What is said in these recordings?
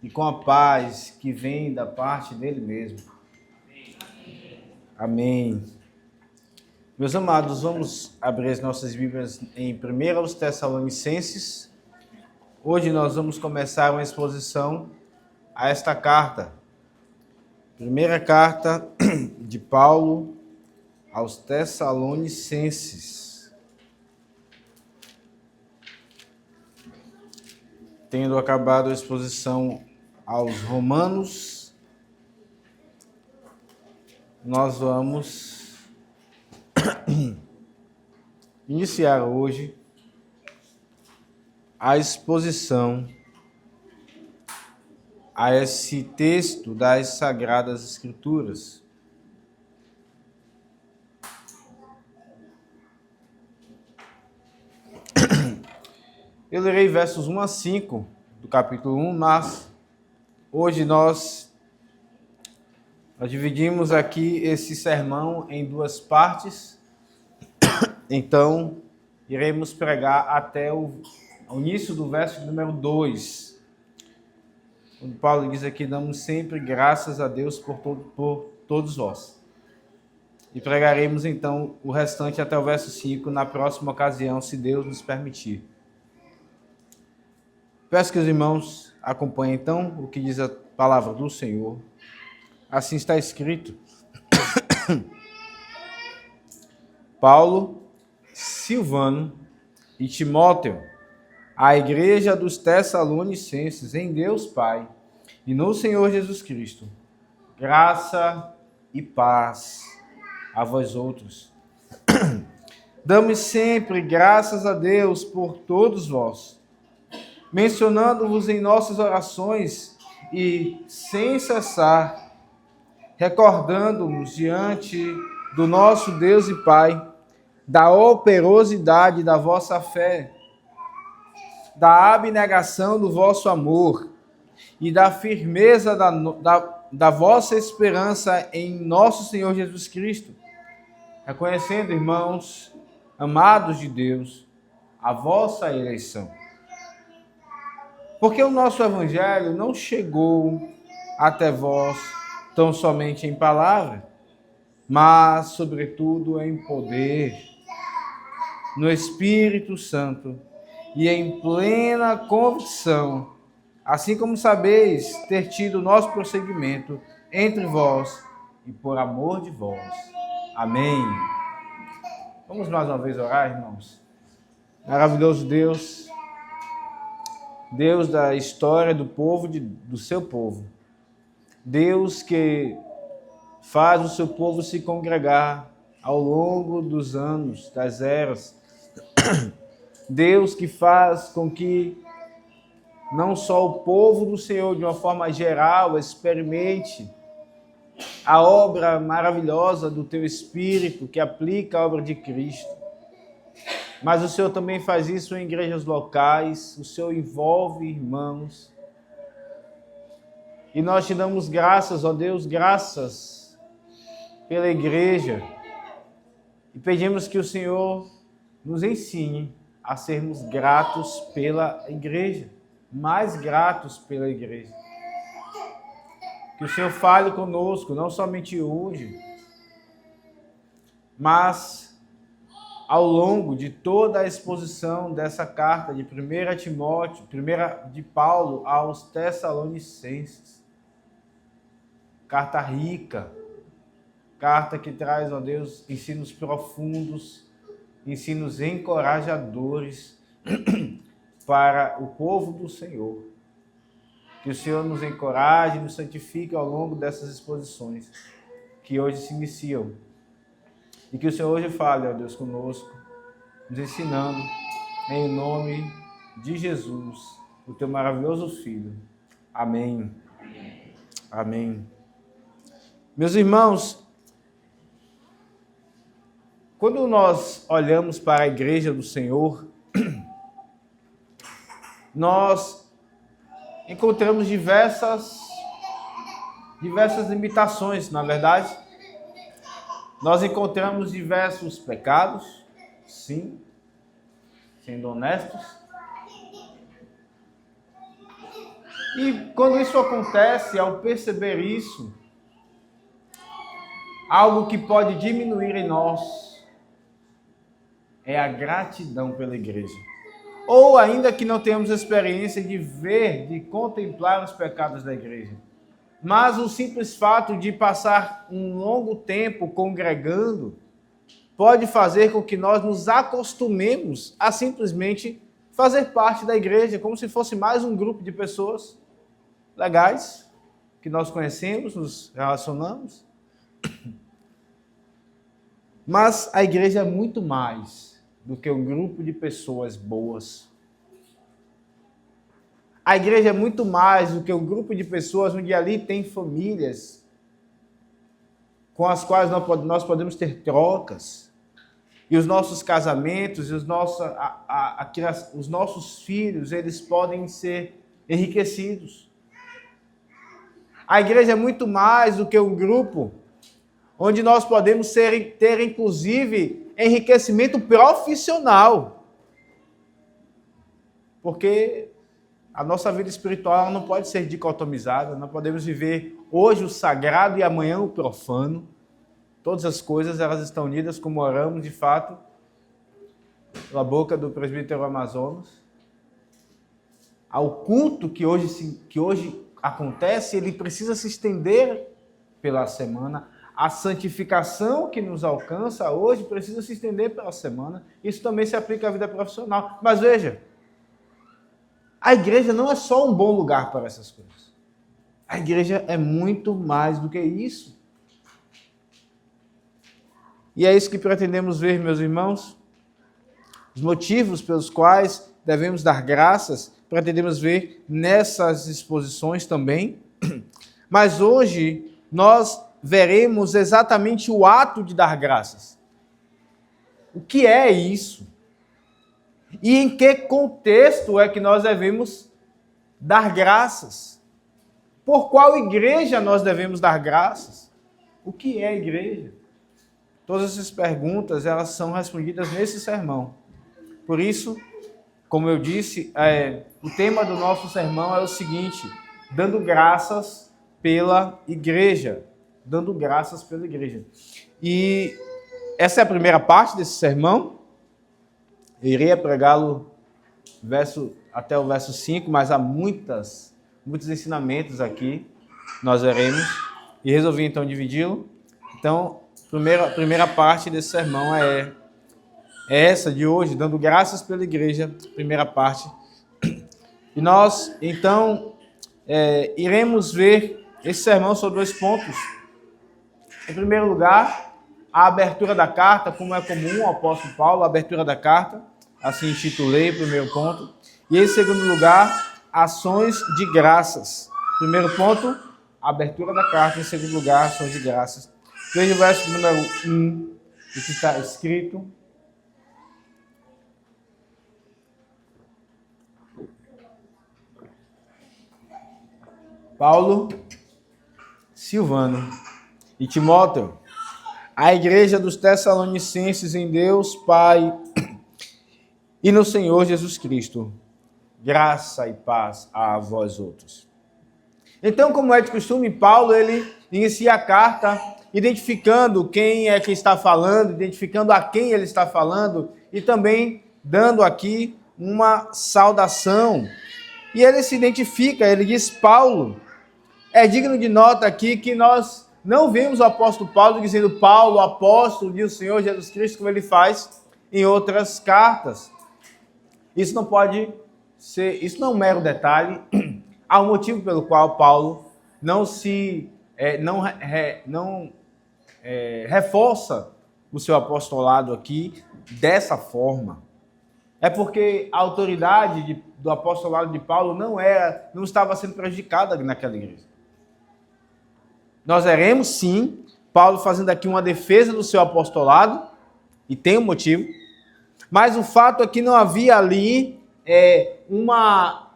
e com a paz que vem da parte dele mesmo. Amém. Meus amados, vamos abrir as nossas Bíblias em 1 Tessalonicenses. Hoje nós vamos começar uma exposição a esta carta. Primeira carta de Paulo aos Tessalonicenses. Tendo acabado a exposição aos Romanos, nós vamos iniciar hoje a exposição a esse texto das Sagradas Escrituras. Eu lerei versos 1 a 5 do capítulo 1, mas hoje nós dividimos aqui esse sermão em duas partes. Então, iremos pregar até o início do verso número 2. Quando Paulo diz aqui, damos sempre graças a Deus por todos vós. E pregaremos então o restante até o verso 5 na próxima ocasião, se Deus nos permitir. Peço que os irmãos acompanhem então o que diz a palavra do Senhor. Assim está escrito. Paulo, Silvano e Timóteo, a igreja dos Tessalonicenses, em Deus Pai e no Senhor Jesus Cristo, graça e paz a vós outros. Damos sempre graças a Deus por todos vós, mencionando-vos em nossas orações e, sem cessar, recordando-nos diante do nosso Deus e Pai da operosidade da vossa fé, da abnegação do vosso amor e da firmeza da vossa esperança em nosso Senhor Jesus Cristo, reconhecendo, irmãos, amados de Deus, a vossa eleição. Porque o nosso Evangelho não chegou até vós tão somente em palavra, mas, sobretudo, em poder, no Espírito Santo e em plena convicção, assim como sabeis ter tido nosso prosseguimento entre vós e por amor de vós. Amém. Vamos mais uma vez orar, irmãos. Maravilhoso Deus, Deus da história do povo, do seu povo. Deus que faz o seu povo se congregar ao longo dos anos, das eras. Deus que faz com que não só o povo do Senhor, de uma forma geral, experimente a obra maravilhosa do Teu Espírito, que aplica a obra de Cristo, mas o Senhor também faz isso em igrejas locais, o Senhor envolve irmãos. E nós te damos graças, ó Deus, graças pela igreja. E pedimos que o Senhor nos ensine a sermos gratos pela igreja, mais gratos pela igreja. Que o Senhor fale conosco, não somente hoje, mas ao longo de toda a exposição dessa carta de 1 Timóteo, 1 de Paulo aos Tessalonicenses. Carta rica, carta que traz, ó Deus, ensinos profundos, ensinos encorajadores para o povo do Senhor. Que o Senhor nos encoraje e nos santifique ao longo dessas exposições que hoje se iniciam. E que o Senhor hoje fale, ó Deus, conosco, nos ensinando em nome de Jesus, o teu maravilhoso Filho. Amém. Amém. Meus irmãos, quando nós olhamos para a igreja do Senhor, nós encontramos diversas limitações, na verdade. Nós encontramos diversos pecados, sim, sendo honestos. E quando isso acontece, ao perceber isso, algo que pode diminuir em nós é a gratidão pela igreja. Ou ainda que não tenhamos experiência de ver, de contemplar os pecados da igreja. Mas o simples fato de passar um longo tempo congregando pode fazer com que nós nos acostumemos a simplesmente fazer parte da igreja, como se fosse mais um grupo de pessoas legais, que nós conhecemos, nos relacionamos. Mas a igreja é muito mais do que um grupo de pessoas boas. A igreja é muito mais do que um grupo de pessoas onde ali tem famílias com as quais nós podemos ter trocas. E os nossos casamentos, e os nossos filhos, eles podem ser enriquecidos. A igreja é muito mais do que um grupo onde nós podemos ter, inclusive, enriquecimento profissional. Porque a nossa vida espiritual não pode ser dicotomizada, não podemos viver hoje o sagrado e amanhã o profano. Todas as coisas, elas estão unidas, como oramos, de fato, pela boca do presbítero Amazonas. Ao culto que hoje acontece, ele precisa se estender pela semana. A santificação que nos alcança hoje precisa se estender pela semana. Isso também se aplica à vida profissional. Mas veja, a igreja não é só um bom lugar para essas coisas. A igreja é muito mais do que isso. E é isso que pretendemos ver, meus irmãos. Os motivos pelos quais devemos dar graças, pretendemos ver nessas exposições também. Mas hoje nós veremos exatamente o ato de dar graças. O que é isso? E em que contexto é que nós devemos dar graças? Por qual igreja nós devemos dar graças? O que é igreja? Todas essas perguntas, elas são respondidas nesse sermão. Por isso, como eu disse, o tema do nosso sermão é o seguinte: dando graças pela igreja. Dando graças pela igreja. E essa é a primeira parte desse sermão. Eu iria pregá-lo até o verso 5, mas há muitos ensinamentos aqui, nós veremos. E resolvi então dividi-lo. Então, a primeira parte desse sermão é essa de hoje, dando graças pela igreja, primeira parte. E nós, então, iremos ver esse sermão sobre 2 pontos. Em primeiro lugar, a abertura da carta, como é comum ao apóstolo Paulo, a abertura da carta, assim intitulei o primeiro ponto. E em segundo lugar, ações de graças. Primeiro ponto, a abertura da carta, em segundo lugar, ações de graças. Veja o verso número 1, o que está escrito. Paulo, Silvano e Timóteo, a igreja dos Tessalonicenses em Deus Pai e no Senhor Jesus Cristo, graça e paz a vós outros. Então, como é de costume, Paulo, ele inicia a carta identificando quem é que está falando, identificando a quem ele está falando e também dando aqui uma saudação. E ele se identifica, ele diz Paulo. É digno de nota aqui que nós não vemos o apóstolo Paulo dizendo Paulo, apóstolo do Senhor Jesus Cristo, como ele faz em outras cartas. Isso não pode ser, isso não é um mero detalhe. Há um motivo pelo qual Paulo não reforça o seu apostolado aqui dessa forma. É porque a autoridade do apostolado de Paulo não estava sendo prejudicada naquela igreja. Nós veremos, sim, Paulo fazendo aqui uma defesa do seu apostolado, e tem um motivo, mas o fato é que não havia ali uma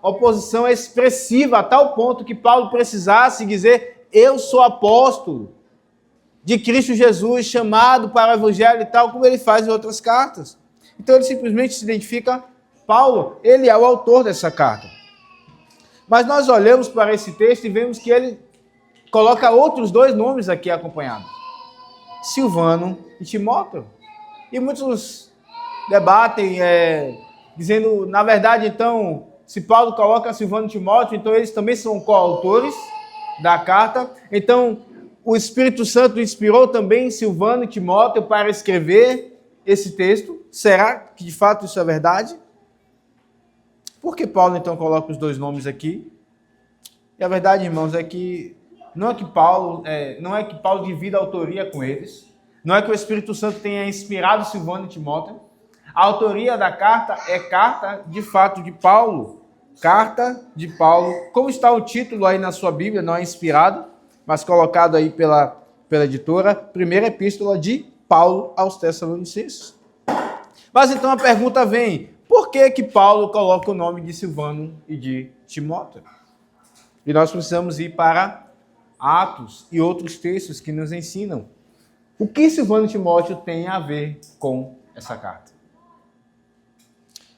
oposição expressiva a tal ponto que Paulo precisasse dizer: eu sou apóstolo de Cristo Jesus, chamado para o evangelho e tal, como ele faz em outras cartas. Então ele simplesmente se identifica Paulo, ele é o autor dessa carta. Mas nós olhamos para esse texto e vemos que ele coloca outros dois nomes aqui acompanhados: Silvano e Timóteo. E muitos debatem, dizendo, na verdade, então, se Paulo coloca Silvano e Timóteo, então eles também são coautores da carta. Então, o Espírito Santo inspirou também Silvano e Timóteo para escrever esse texto. Será que de fato isso é verdade? Por que Paulo então coloca os dois nomes aqui? E a verdade, irmãos, é que não é que Paulo divida a autoria com eles, não é que o Espírito Santo tenha inspirado Silvano e Timóteo. A autoria da carta é carta de fato de Paulo. Carta de Paulo. Como está o título aí na sua Bíblia, não é inspirado, mas colocado aí pela editora, primeira epístola de Paulo aos Tessalonicenses. Mas então a pergunta vem: por que Paulo coloca o nome de Silvano e de Timóteo? E nós precisamos ir para Atos e outros textos que nos ensinam o que Silvano e Timóteo têm a ver com essa carta.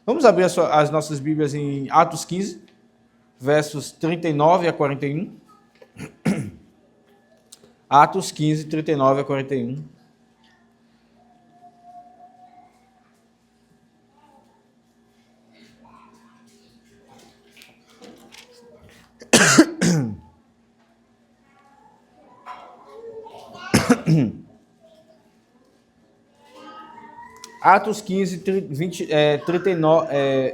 Vamos abrir as nossas Bíblias em Atos 15, versos 39 a 41. Atos 15, 39 a 41. Atos 15, 39,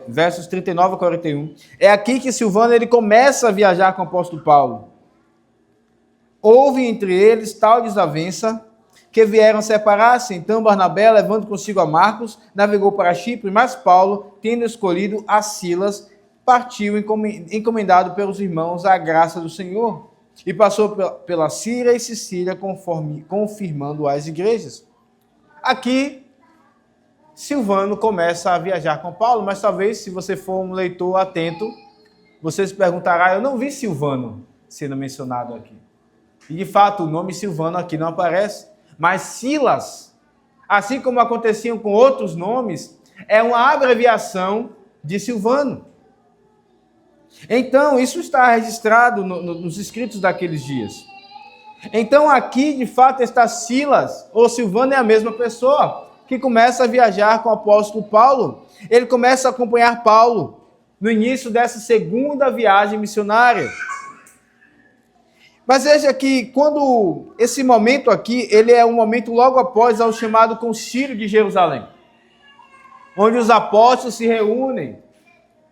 versos 39 a 41. É aqui que Silvano ele começa a viajar com o apóstolo Paulo. Houve entre eles tal desavença que vieram separar-se. Então Barnabé, levando consigo a Marcos, navegou para Chipre, mas Paulo, tendo escolhido a Silas, partiu encomendado pelos irmãos à graça do Senhor. E passou pela Síria e Sicília, confirmando as igrejas. Aqui, Silvano começa a viajar com Paulo, mas talvez, se você for um leitor atento, você se perguntará: eu não vi Silvano sendo mencionado aqui. E, de fato, o nome Silvano aqui não aparece. Mas Silas, assim como aconteciam com outros nomes, é uma abreviação de Silvano. Então, isso está registrado nos escritos daqueles dias. Então, aqui, de fato, está Silas, ou Silvano é a mesma pessoa, que começa a viajar com o apóstolo Paulo. Ele começa a acompanhar Paulo no início dessa segunda viagem missionária. Mas veja que quando esse momento aqui, ele é um momento logo após ao chamado Concílio de Jerusalém, onde os apóstolos se reúnem,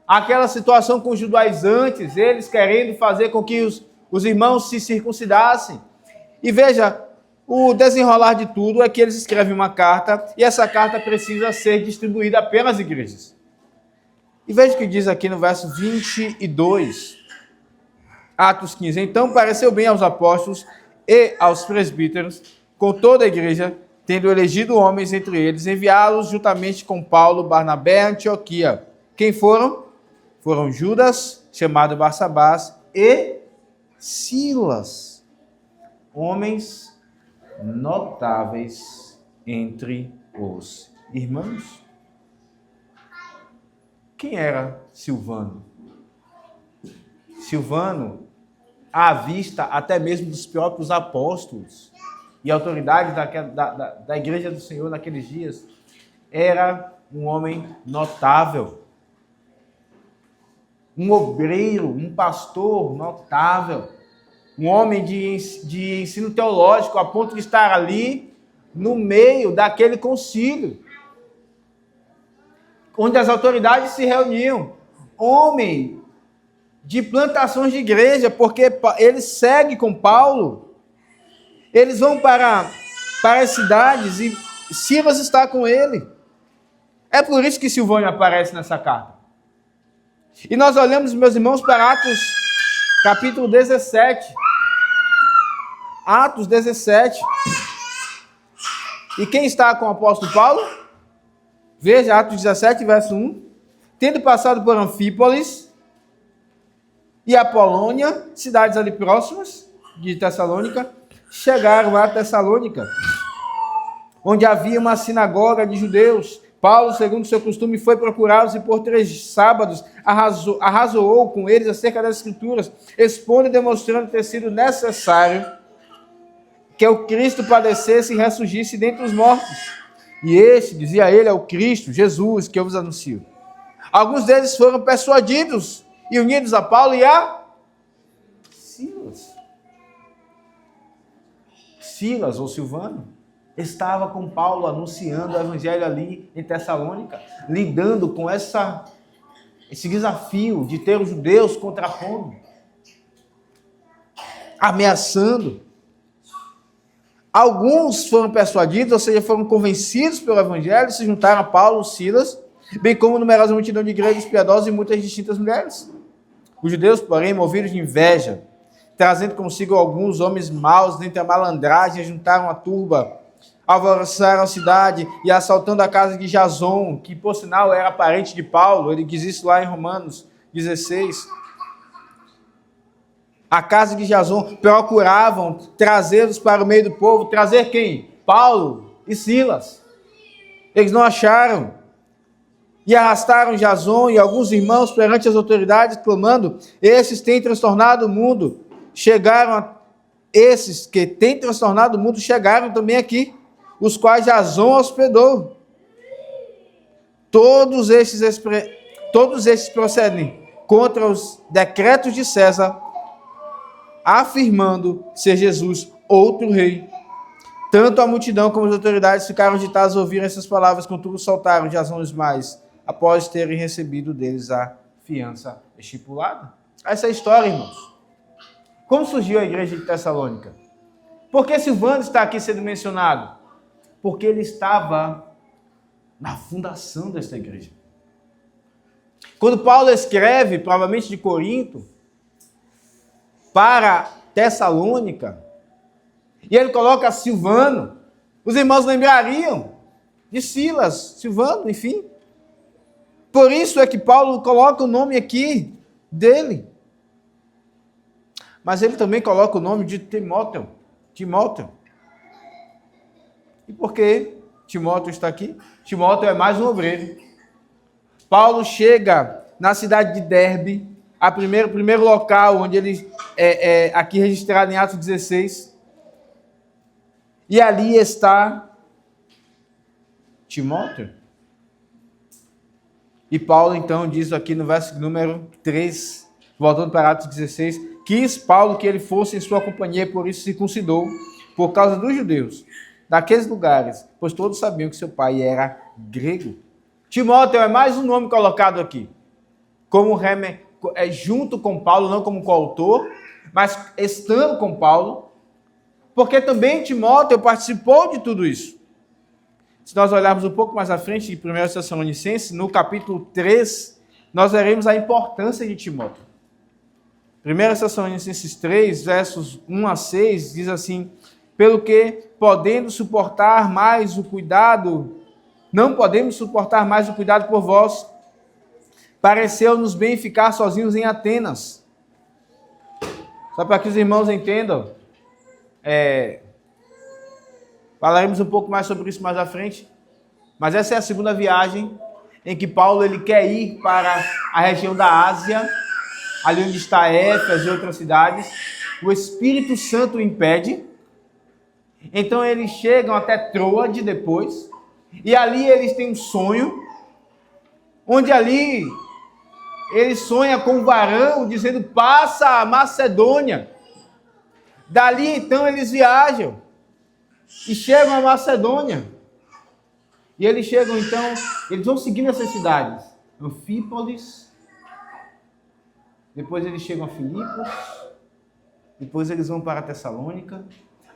aquela situação com os judaizantes, eles querendo fazer com que os irmãos se circuncidassem. E veja, o desenrolar de tudo é que eles escrevem uma carta, e essa carta precisa ser distribuída pelas igrejas. E veja o que diz aqui no verso 22, Atos 15. Então pareceu bem aos apóstolos e aos presbíteros, com toda a igreja, tendo elegido homens entre eles, enviá-los juntamente com Paulo, Barnabé, Antioquia. Quem foram? Foram Judas, chamado Barsabás, e Silas, homens notáveis entre os irmãos. Quem era Silvano? Silvano, à vista até mesmo dos próprios apóstolos e autoridades da igreja do Senhor naqueles dias, era um homem notável, um obreiro, um pastor notável, um homem de ensino teológico, a ponto de estar ali no meio daquele concílio, onde as autoridades se reuniam. Homem de plantações de igreja, porque ele segue com Paulo, eles vão para as cidades e Silas está com ele. É por isso que Silvano aparece nessa carta. E nós olhamos, meus irmãos, para Atos capítulo 17. Atos 17. E quem está com o apóstolo Paulo? Veja, Atos 17, verso 1. Tendo passado por Anfípolis e Apolônia, cidades ali próximas de Tessalônica, chegaram a Tessalônica, onde havia uma sinagoga de judeus. Paulo, segundo seu costume, foi procurá-los e por 3 sábados arrazoou com eles acerca das Escrituras, expondo e demonstrando ter sido necessário que o Cristo padecesse e ressurgisse dentre os mortos. E este, dizia ele, é o Cristo, Jesus, que eu vos anuncio. Alguns deles foram persuadidos e unidos a Paulo e a Silas. Silas, ou Silvano, estava com Paulo anunciando o evangelho ali em Tessalônica, lidando com esse desafio de ter os judeus contrapondo, ameaçando. Alguns foram persuadidos, ou seja, foram convencidos pelo evangelho, se juntaram a Paulo, Silas, bem como numerosa multidão de gregos piedosos e muitas distintas mulheres. Os judeus, porém, movidos de inveja, trazendo consigo alguns homens maus dentre a malandragem, juntaram a turba, alvoroçaram a cidade e assaltando a casa de Jason, que por sinal era parente de Paulo, ele diz isso lá em Romanos 16. A casa de Jason, procuravam trazê-los para o meio do povo. Trazer quem? Paulo e Silas. Eles não acharam. E arrastaram Jason e alguns irmãos perante as autoridades, clamando: esses têm transtornado o mundo. Esses que têm transtornado o mundo chegaram também aqui, os quais Jason hospedou. Todos estes procedem contra os decretos de César, afirmando ser Jesus outro rei. Tanto a multidão como as autoridades ficaram agitadas ao ouvir essas palavras, contudo soltaram Jason e os mais, após terem recebido deles a fiança estipulada. Essa é a história, irmãos. Como surgiu a igreja de Tessalônica? Por que Silvano está aqui sendo mencionado? Porque ele estava na fundação desta igreja. Quando Paulo escreve, provavelmente de Corinto, para Tessalônica, e ele coloca Silvano, os irmãos lembrariam de Silas, Silvano, enfim. Por isso é que Paulo coloca o nome aqui dele. Mas ele também coloca o nome de Timóteo. E por que Timóteo está aqui? Timóteo é mais um obreiro. Paulo chega na cidade de Derbe, o primeiro local onde ele é aqui registrado em Atos 16. E ali está Timóteo. E Paulo então diz aqui no verso número 3, voltando para Atos 16, quis Paulo que ele fosse em sua companhia, por isso circuncidou, por causa dos judeus, daqueles lugares, pois todos sabiam que seu pai era grego. Timóteo é mais um nome colocado aqui, como junto com Paulo, não como coautor, mas estando com Paulo, porque também Timóteo participou de tudo isso. Se nós olharmos um pouco mais à frente, de 1 Tessalonicenses, no capítulo 3, nós veremos a importância de Timóteo. 1 Tessalonicenses 3, versos 1 a 6, diz assim: pelo que, não podemos suportar mais o cuidado por vós, pareceu-nos bem ficar sozinhos em Atenas. Só para que os irmãos entendam, falaremos um pouco mais sobre isso mais à frente, mas essa é a segunda viagem em que Paulo ele quer ir para a região da Ásia, ali onde está Éfeso e outras cidades. O Espírito Santo o impede. Então eles chegam até Troade depois, e ali eles têm um sonho, onde ali ele sonha com um varão dizendo: passa a Macedônia. Dali então eles viajam e chegam a Macedônia. E eles chegam então, eles vão seguindo essas cidades: Anfípolis, depois eles chegam a Filipos, depois eles vão para Tessalônica,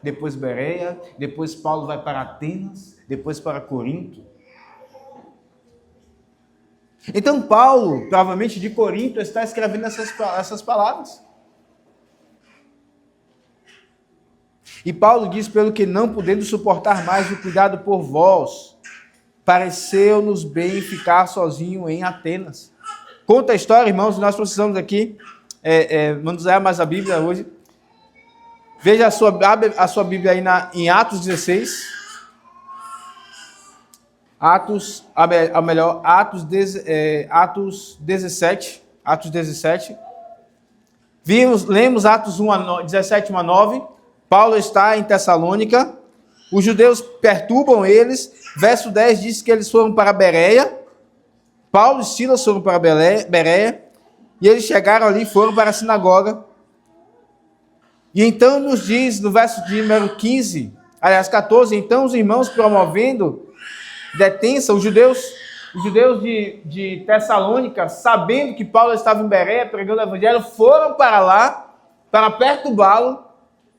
depois Bereia, depois Paulo vai para Atenas, depois para Corinto. Então Paulo, provavelmente de Corinto, está escrevendo essas palavras. E Paulo diz: pelo que não podendo suportar mais o cuidado por vós, pareceu-nos bem ficar sozinho em Atenas. Conta a história, irmãos, nós precisamos aqui manusear mais a Bíblia hoje. Veja a sua Bíblia aí em Atos 16. Atos 17. Atos 17. Lemos Atos 17, 1 a 9. Paulo está em Tessalônica. Os judeus perturbam eles. Verso 10 diz que eles foram para Bereia. Paulo e Silas foram para Bereia. E eles chegaram ali e foram para a sinagoga. E então nos diz, no verso de número 14, então os irmãos promovendo detença, os judeus de Tessalônica, sabendo que Paulo estava em Bereia pregando o evangelho, foram para lá, para perturbá-lo,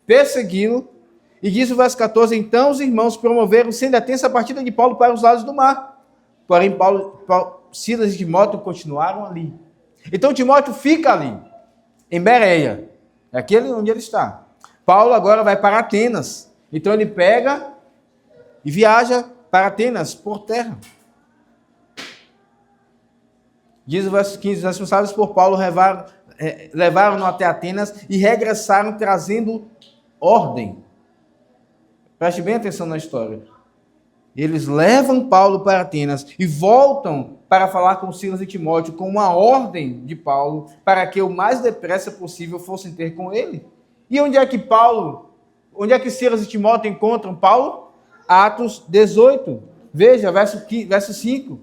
persegui-lo. E diz o verso 14, então os irmãos promoveram sem detença a partida de Paulo para os lados do mar. Porém, Silas e Timóteo continuaram ali. Então Timóteo fica ali, em Bereia. É aquele onde ele está. Paulo agora vai para Atenas. Então ele pega e viaja para Atenas por terra. Diz o verso 15, os responsáveis por Paulo levaram-no até Atenas e regressaram trazendo ordem. Preste bem atenção na história. Eles levam Paulo para Atenas e voltam para falar com Silas e Timóteo com uma ordem de Paulo para que o mais depressa possível fossem ter com ele. E onde é que Silas e Timóteo encontram Paulo? Atos 18. Veja, verso 5.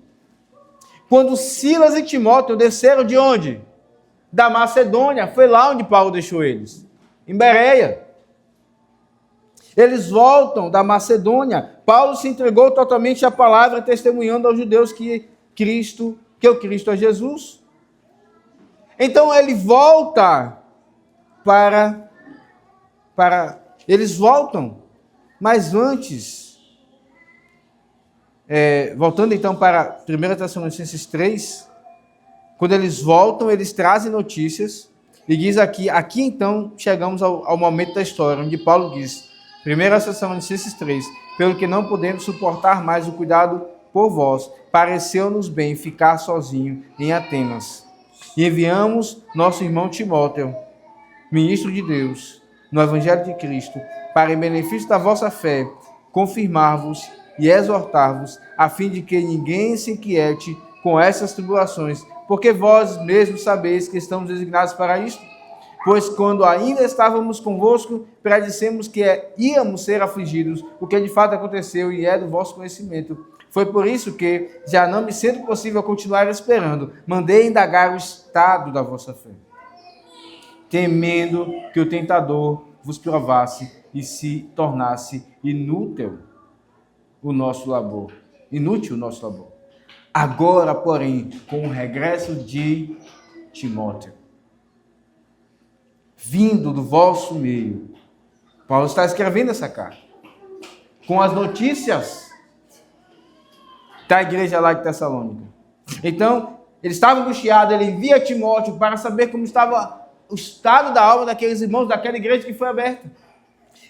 Quando Silas e Timóteo desceram de onde? Da Macedônia. Foi lá onde Paulo deixou eles. Em Bereia. Eles voltam da Macedônia. Paulo se entregou totalmente à palavra, testemunhando aos judeus que o Cristo é Jesus. Então ele volta eles voltam, mas antes, voltando então para 1 Tessalonicenses 3, quando eles voltam, eles trazem notícias, e diz aqui então chegamos ao momento da história, onde Paulo diz, 1 Tessalonicenses 3, pelo que não podemos suportar mais o cuidado por vós, pareceu-nos bem ficar sozinho em Atenas. E enviamos nosso irmão Timóteo, ministro de Deus, no Evangelho de Cristo, para em benefício da vossa fé, confirmar-vos e exortar-vos, a fim de que ninguém se inquiete com essas tribulações, porque vós mesmos sabeis que estamos designados para isto. Pois quando ainda estávamos convosco, predissemos que íamos ser afligidos, o que de fato aconteceu e é do vosso conhecimento. Foi por isso que, já não me sendo possível continuar esperando, mandei indagar o estado da vossa fé, temendo que o tentador vos provasse e se tornasse inútil o nosso labor. Agora, porém, com o regresso de Timóteo, vindo do vosso meio, Paulo está escrevendo essa carta, com as notícias da igreja lá de Tessalônica. Então, ele estava angustiado, ele envia Timóteo para saber como estava o estado da alma daqueles irmãos, daquela igreja que foi aberta.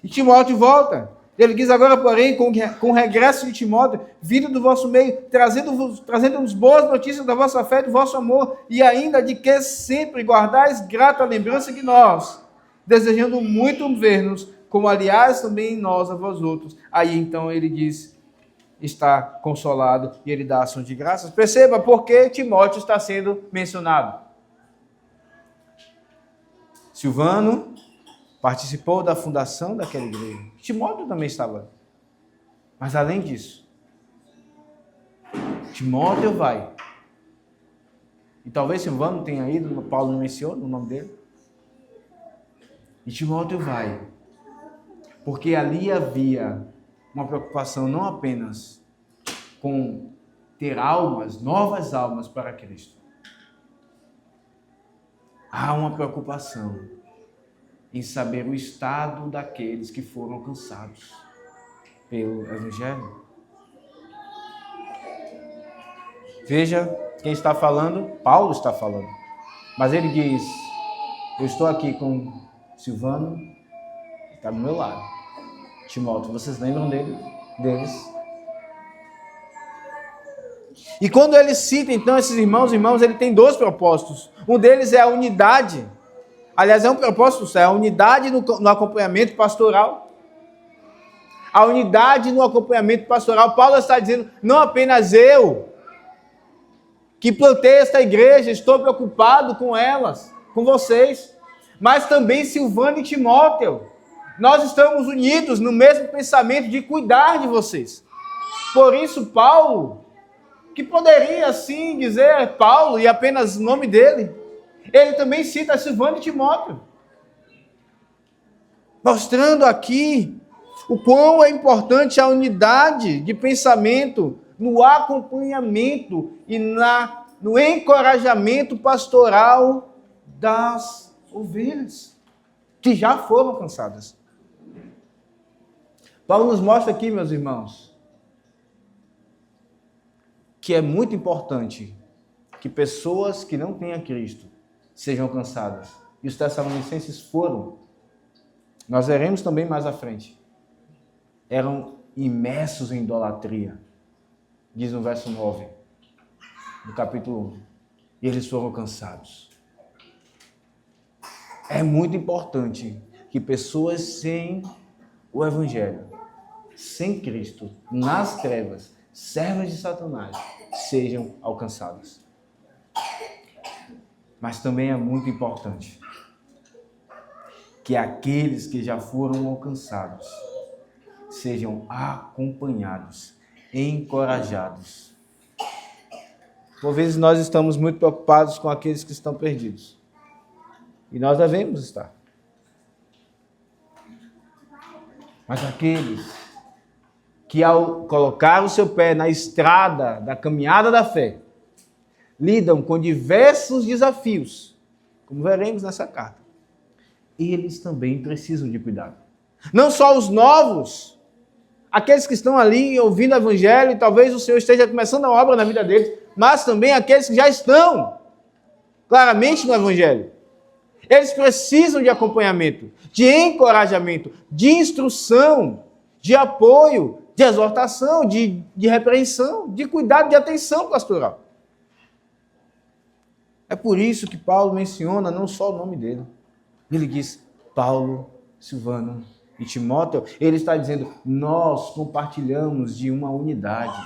E Timóteo volta. Ele diz agora, porém, com o regresso de Timóteo, vindo do vosso meio, trazendo-nos boas notícias da vossa fé e do vosso amor, e ainda de que sempre guardais grata lembrança de nós, desejando muito ver-nos, como aliás também nós a vós outros. Aí então ele diz, está consolado, e ele dá ação de graças. Perceba por que Timóteo está sendo mencionado. Silvano participou da fundação daquela igreja. Timóteo também estava. Mas além disso, Timóteo vai. E talvez Silvano tenha ido, Paulo não menciona o nome dele. E Timóteo vai. Porque ali havia uma preocupação não apenas com ter almas, novas almas para Cristo. Há uma preocupação em saber o estado daqueles que foram alcançados pelo Evangelho. Veja quem está falando, Paulo está falando. Mas ele diz, eu estou aqui com Silvano, que está do meu lado. Timóteo, vocês lembram deles? E quando ele cita então esses irmãos, ele tem dois propósitos. Um deles é a unidade. Aliás, é um propósito, é a unidade no acompanhamento pastoral. A unidade no acompanhamento pastoral. Paulo está dizendo, não apenas eu, que plantei esta igreja, estou preocupado com elas, com vocês, mas também Silvano e Timóteo. Nós estamos unidos no mesmo pensamento de cuidar de vocês. Por isso, Paulo, que poderia assim dizer Paulo e apenas o nome dele, ele também cita Silvano e Timóteo, mostrando aqui o quão é importante a unidade de pensamento no acompanhamento e no encorajamento pastoral das ovelhas que já foram alcançadas. Paulo nos mostra aqui, meus irmãos, que é muito importante que pessoas que não têm a Cristo sejam alcançadas. E os tessalonicenses foram. Nós veremos também mais à frente. Eram imersos em idolatria, diz no verso 9, do capítulo 1. E eles foram alcançados. É muito importante que pessoas sem o Evangelho, sem Cristo, nas trevas, servas de Satanás, sejam alcançadas. Mas também é muito importante que aqueles que já foram alcançados sejam acompanhados, encorajados. Por vezes nós estamos muito preocupados com aqueles que estão perdidos. E nós devemos estar. Mas aqueles que ao colocar o seu pé na estrada da caminhada da fé, lidam com diversos desafios, como veremos nessa carta, eles também precisam de cuidado. Não só os novos, aqueles que estão ali ouvindo o Evangelho, e talvez o Senhor esteja começando a obra na vida deles, mas também aqueles que já estão claramente no Evangelho. Eles precisam de acompanhamento, de encorajamento, de instrução, de apoio, de exortação, de repreensão, de cuidado, de atenção pastoral. É por isso que Paulo menciona não só o nome dele. Ele diz Paulo, Silvano e Timóteo. Ele está dizendo, nós compartilhamos de uma unidade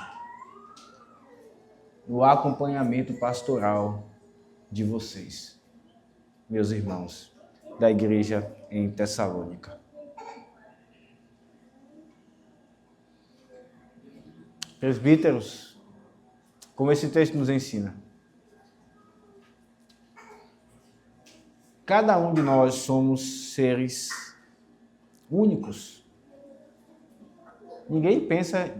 no acompanhamento pastoral de vocês, meus irmãos, da igreja em Tessalônica. Presbíteros, como esse texto nos ensina, cada um de nós somos seres únicos. Ninguém pensa,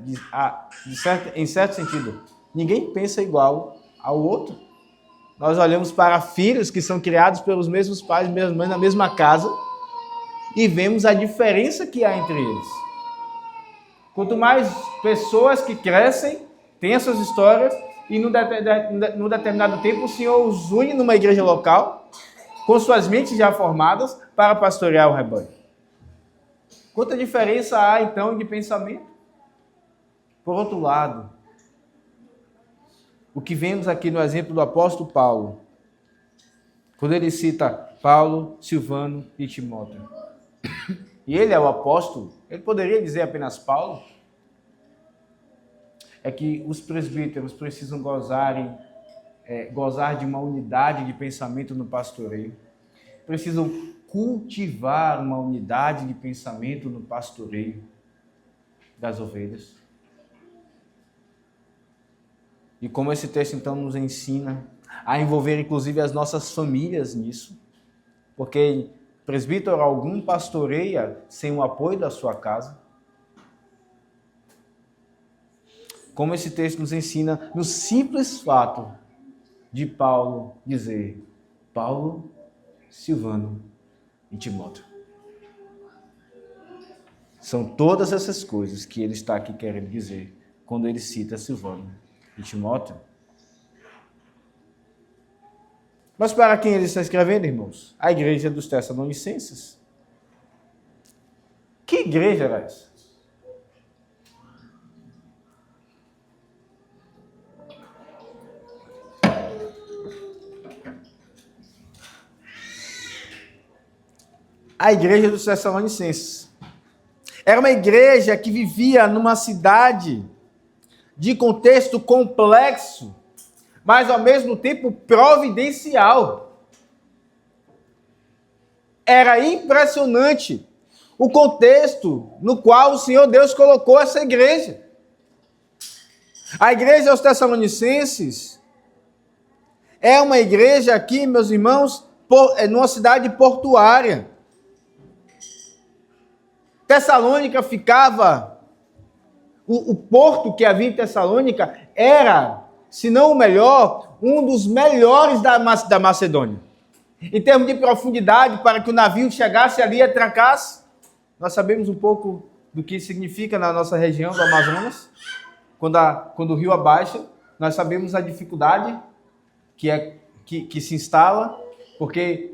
em certo sentido, ninguém pensa igual ao outro. Nós olhamos para filhos que são criados pelos mesmos pais, mesmas mães, na mesma casa, e vemos a diferença que há entre eles. Quanto mais pessoas que crescem, têm as suas histórias, e no determinado tempo o Senhor os une numa igreja local, com suas mentes já formadas, para pastorear o rebanho. Quanta diferença há, então, de pensamento? Por outro lado, o que vemos aqui no exemplo do apóstolo Paulo, quando ele cita Paulo, Silvano e Timóteo, e ele é o apóstolo, ele poderia dizer apenas Paulo, é que os presbíteros precisam gozar de uma unidade de pensamento no pastoreio, precisam cultivar uma unidade de pensamento no pastoreio das ovelhas. E como esse texto então nos ensina a envolver inclusive as nossas famílias nisso, porque presbítero algum pastoreia sem o apoio da sua casa. Como esse texto nos ensina no simples fato de Paulo dizer Paulo, Silvano e Timóteo. São todas essas coisas que ele está aqui querendo dizer quando ele cita Silvano e Timóteo. Mas para quem ele está escrevendo, irmãos? A igreja dos Tessalonicenses. Que igreja era essa? A igreja dos Tessalonicenses. Era uma igreja que vivia numa cidade de contexto complexo, mas ao mesmo tempo providencial. Era impressionante o contexto no qual o Senhor Deus colocou essa igreja. A igreja aos Tessalonicenses é uma igreja aqui, meus irmãos, numa cidade portuária. Tessalônica ficava, o porto que havia em Tessalônica era, se não o melhor, um dos melhores da Macedônia. Em termos de profundidade, para que o navio chegasse ali e atracasse. Nós sabemos um pouco do que significa na nossa região do Amazonas. Quando o rio abaixa, nós sabemos a dificuldade que se instala, porque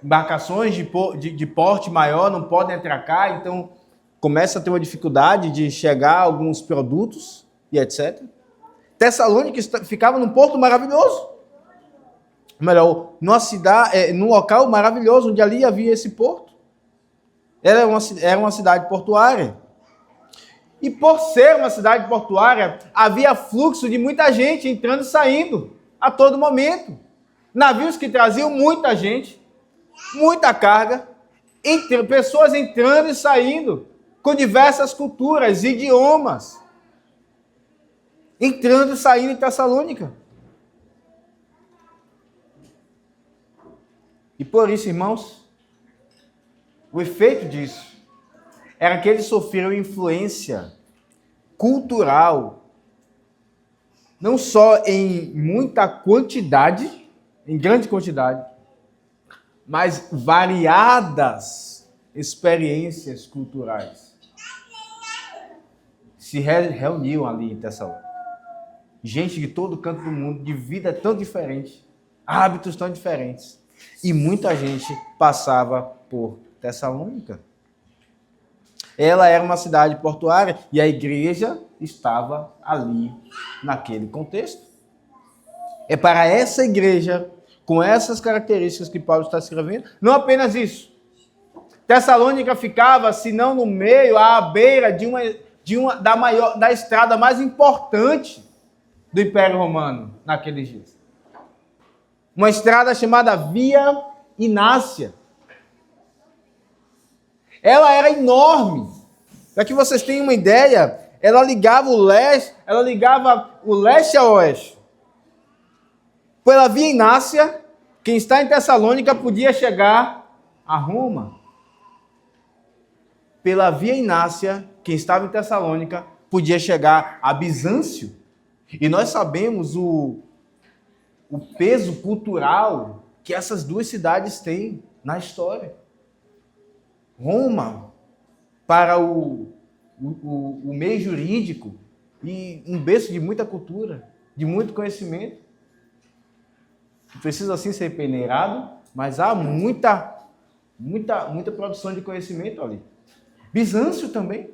embarcações de porte maior não podem atracar, então começa a ter uma dificuldade de chegar a alguns produtos e etc. Tessalônica ficava num porto maravilhoso. Melhor, num local maravilhoso, onde ali havia esse porto. Era uma cidade portuária. E por ser uma cidade portuária, havia fluxo de muita gente entrando e saindo a todo momento. Navios que traziam muita gente, muita carga, pessoas entrando e saindo, com diversas culturas, idiomas, entrando e saindo em Tessalônica. E por isso, irmãos, o efeito disso era que eles sofreram influência cultural, não só em muita quantidade, em grande quantidade, mas variadas experiências culturais se reuniam ali em Tessalônica. Gente de todo canto do mundo, de vida tão diferente, hábitos tão diferentes. E muita gente passava por Tessalônica. Ela era uma cidade portuária e a igreja estava ali, naquele contexto. É para essa igreja, com essas características que Paulo está escrevendo, não apenas isso. Tessalônica ficava, se não no meio, à beira da estrada mais importante do Império Romano naqueles dias. Uma estrada chamada Via Inácia. Ela era enorme. Para que vocês tenham uma ideia, ela ligava o leste ao oeste. Pela Via Inácia, quem está em Tessalônica podia chegar a Roma. Pela Via Inácia, quem estava em Tessalônica podia chegar a Bizâncio. E nós sabemos o peso cultural que essas duas cidades têm na história. Roma, para o meio jurídico, e um berço de muita cultura, de muito conhecimento. Não precisa assim ser peneirado, mas há muita produção de conhecimento ali. Bizâncio também.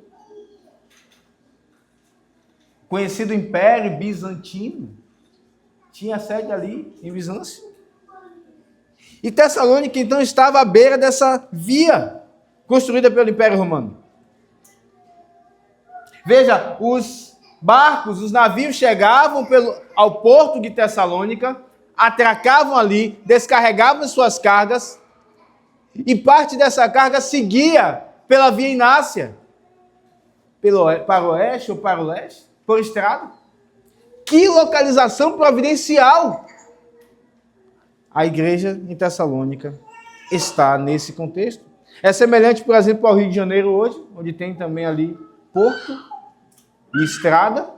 Conhecido Império Bizantino. Tinha sede ali em Bizâncio. E Tessalônica, então, estava à beira dessa via construída pelo Império Romano. Veja, os barcos, os navios chegavam ao porto de Tessalônica, atracavam ali, descarregavam suas cargas, e parte dessa carga seguia pela Via Inácia, para o oeste ou para o leste, por estrada. Que localização providencial! A igreja em Tessalônica está nesse contexto. É semelhante, por exemplo, ao Rio de Janeiro hoje, onde tem também ali porto e estrada.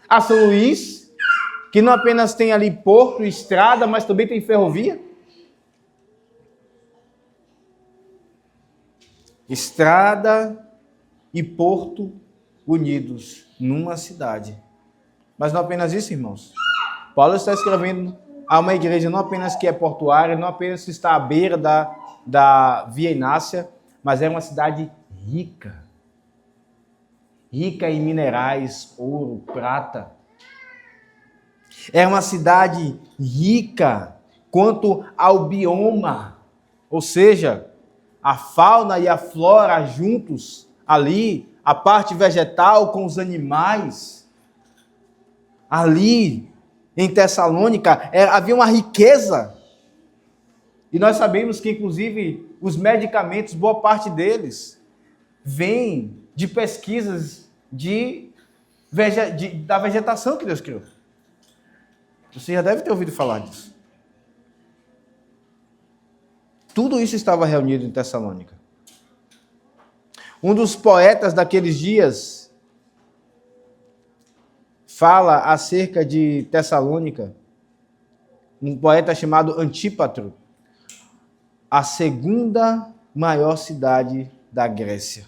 A São Luís, que não apenas tem ali porto e estrada, mas também tem ferrovia. Estrada e porto unidos numa cidade. Mas não apenas isso, irmãos. Paulo está escrevendo a uma igreja não apenas que é portuária, não apenas que está à beira da Via Inácia, mas é uma cidade rica. Rica em minerais, ouro, prata. É uma cidade rica quanto ao bioma, ou seja, a fauna e a flora juntos ali, a parte vegetal com os animais. Ali, em Tessalônica, havia uma riqueza. E nós sabemos que, inclusive, os medicamentos, boa parte deles, vêm de pesquisas da vegetação que Deus criou. Você já deve ter ouvido falar disso. Tudo isso estava reunido em Tessalônica. Um dos poetas daqueles dias fala acerca de Tessalônica, um poeta chamado Antípatro, a segunda maior cidade da Grécia.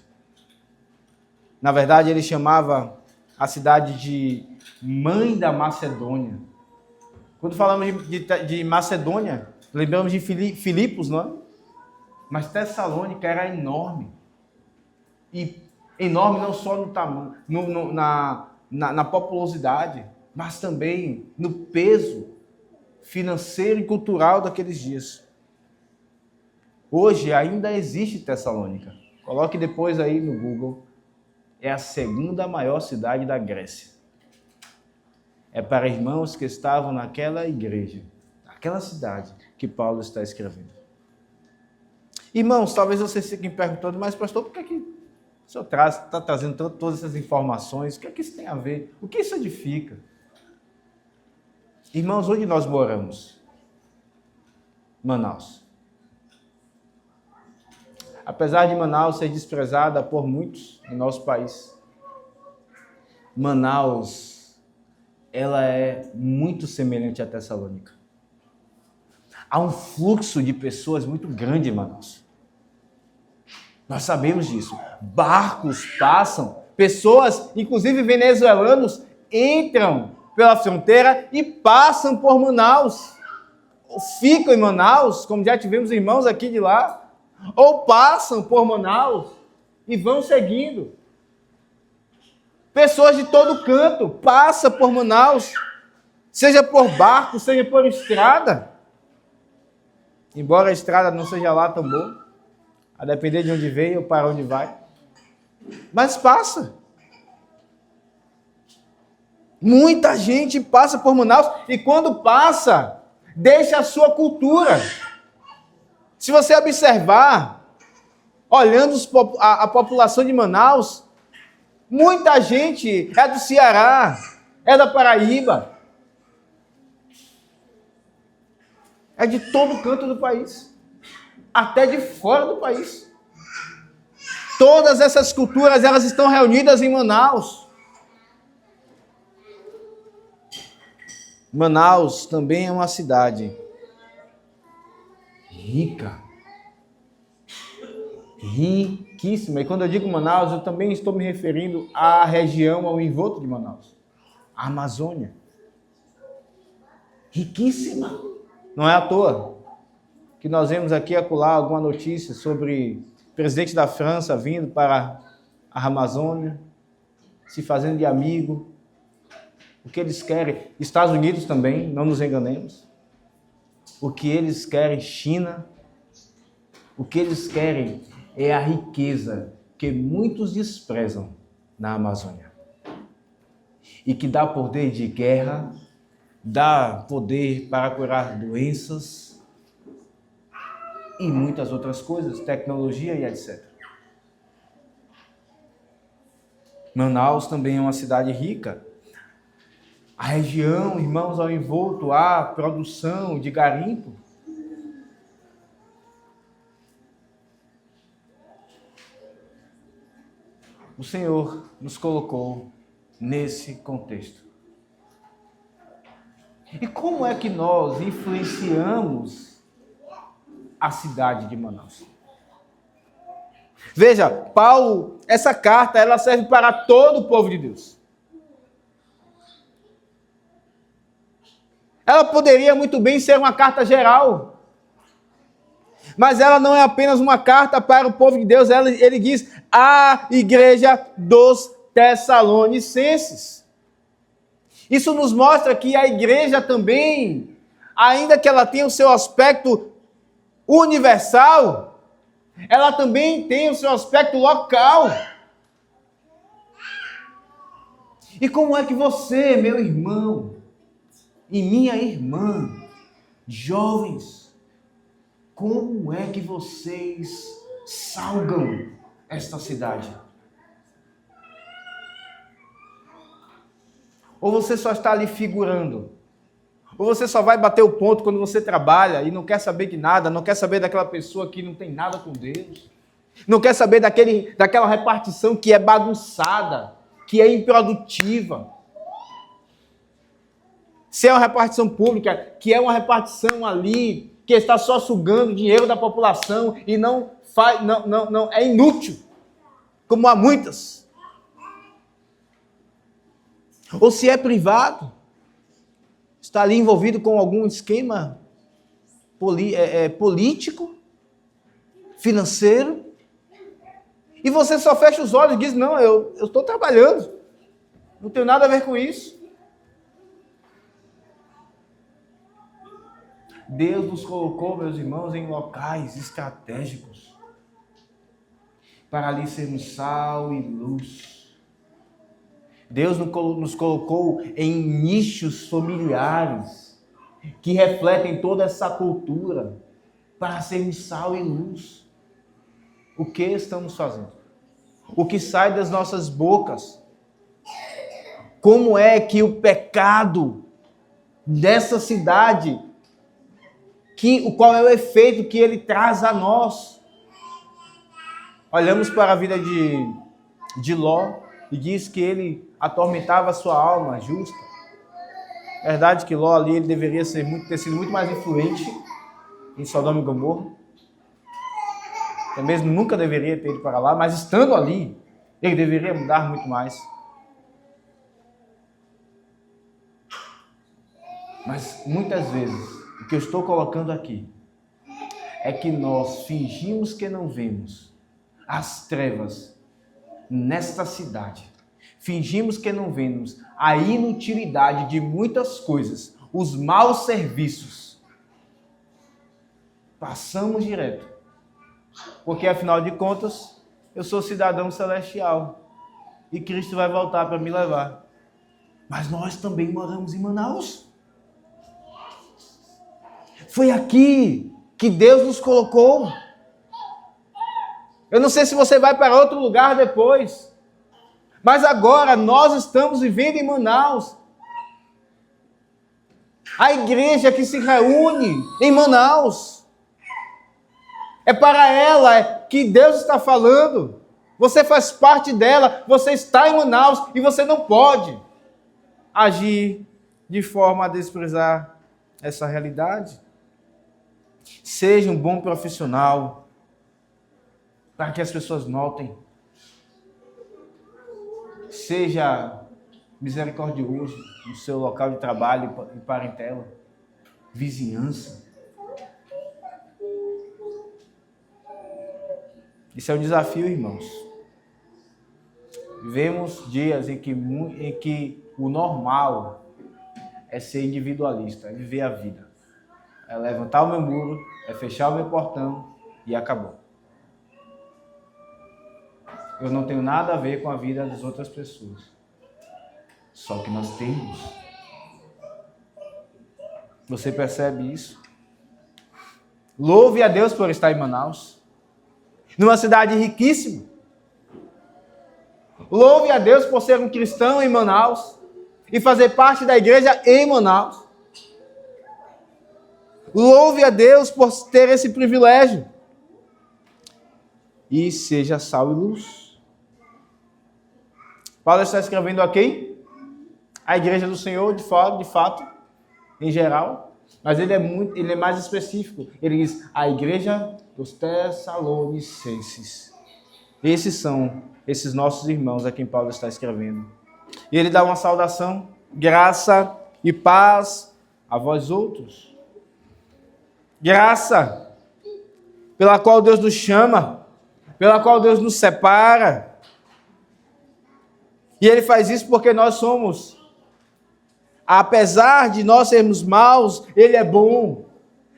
Na verdade, ele chamava a cidade de mãe da Macedônia. Quando falamos de Macedônia, lembramos de Filipos, não é? Mas Tessalônica era enorme. E enorme não só no tamanho, na populosidade, mas também no peso financeiro e cultural daqueles dias. Hoje ainda existe Tessalônica. Coloque depois aí no Google. É a segunda maior cidade da Grécia. É para irmãos que estavam naquela igreja, naquela cidade que Paulo está escrevendo. Irmãos, talvez vocês fiquem perguntando, mas pastor, por que o senhor está trazendo todas essas informações? O que é que isso tem a ver? O que isso edifica? Irmãos, onde nós moramos? Manaus. Apesar de Manaus ser desprezada por muitos em nosso país, Manaus, ela é muito semelhante a Tessalônica. Há um fluxo de pessoas muito grande em Manaus. Nós sabemos disso. Barcos passam, pessoas, inclusive venezuelanos, entram pela fronteira e passam por Manaus. Ou ficam em Manaus, como já tivemos irmãos aqui de lá, ou passam por Manaus e vão seguindo. Pessoas de todo canto passam por Manaus, seja por barco, seja por estrada. Embora a estrada não seja lá tão boa, a depender de onde veio ou para onde vai. Mas passa. Muita gente passa por Manaus e quando passa, deixa a sua cultura. Se você observar, olhando a população de Manaus, muita gente é do Ceará, é da Paraíba, é de todo canto do país, até de fora do país. Todas essas culturas, elas estão reunidas em Manaus. Manaus também é uma cidade rica, riquíssima. E quando eu digo Manaus, eu também estou me referindo à região, ao envolto de Manaus, a Amazônia. Riquíssima. Não é à toa que nós vemos aqui e acolá alguma notícia sobre o presidente da França vindo para a Amazônia, se fazendo de amigo. O que eles querem? Estados Unidos também, não nos enganemos. O que eles querem, China, o que eles querem é a riqueza que muitos desprezam na Amazônia. E que dá poder de guerra, dá poder para curar doenças e muitas outras coisas, tecnologia e etc. Manaus também é uma cidade rica. A região, irmãos, ao envolto, há produção de garimpo. O Senhor nos colocou nesse contexto. E como é que nós influenciamos a cidade de Manaus? Veja, Paulo, essa carta, ela serve para todo o povo de Deus. Ela poderia muito bem ser uma carta geral. Mas ela não é apenas uma carta para o povo de Deus. Ele diz a igreja dos Tessalonicenses. Isso nos mostra que a igreja também, ainda que ela tenha o seu aspecto universal, ela também tem o seu aspecto local. E como é que você, meu irmão e minha irmã, jovens, como é que vocês salgam esta cidade? Ou você só está ali figurando? Ou você só vai bater o ponto quando você trabalha e não quer saber de nada, não quer saber daquela pessoa que não tem nada com Deus, não quer saber daquela repartição que é bagunçada, que é improdutiva. Se é uma repartição pública, que é uma repartição ali, que está só sugando dinheiro da população e não é inútil, como há muitas. Ou se é privado, está ali envolvido com algum esquema político, financeiro, e você só fecha os olhos e diz, não, eu estou trabalhando, não tenho nada a ver com isso. Deus nos colocou, meus irmãos, em locais estratégicos, para ali sermos sal e luz. Deus nos colocou em nichos familiares que refletem toda essa cultura para sermos sal e luz. O que estamos fazendo? O que sai das nossas bocas? Como é que o pecado dessa cidade, qual é o efeito que ele traz a nós? Olhamos para a vida de Ló e diz que ele atormentava a sua alma justa. Verdade que Ló ali ele deveria ter sido muito mais influente em Sodoma e Gomorra. Até mesmo nunca deveria ter ido para lá, mas estando ali, ele deveria mudar muito mais. Mas muitas vezes, o que eu estou colocando aqui é que nós fingimos que não vemos as trevas nesta cidade. Fingimos que não vemos a inutilidade de muitas coisas, os maus serviços. Passamos direto. Porque, afinal de contas, eu sou cidadão celestial. E Cristo vai voltar para me levar. Mas nós também moramos em Manaus. Foi aqui que Deus nos colocou. Eu não sei se você vai para outro lugar depois. Mas agora nós estamos vivendo em Manaus. A igreja que se reúne em Manaus. É para ela que Deus está falando. Você faz parte dela, você está em Manaus e você não pode agir de forma a desprezar essa realidade. Seja um bom profissional, para que as pessoas notem. Seja misericordioso no seu local de trabalho e parentela, vizinhança. Isso é um desafio, irmãos. Vivemos dias em que o normal é ser individualista, é viver a vida. É levantar o meu muro, é fechar o meu portão e acabou. Eu não tenho nada a ver com a vida das outras pessoas. Só que nós temos. Você percebe isso? Louve a Deus por estar em Manaus. Numa cidade riquíssima. Louve a Deus por ser um cristão em Manaus e fazer parte da igreja em Manaus. Louve a Deus por ter esse privilégio. E seja sal e luz. Paulo está escrevendo a quem? A igreja do Senhor, de fato, em geral. Mas ele é mais específico. Ele diz, a igreja dos Tessalonicenses. Esses são esses nossos irmãos a quem Paulo está escrevendo. E ele dá uma saudação, graça e paz a vós outros. Graça, pela qual Deus nos chama, pela qual Deus nos separa. E ele faz isso porque nós somos, apesar de nós sermos maus, ele é bom.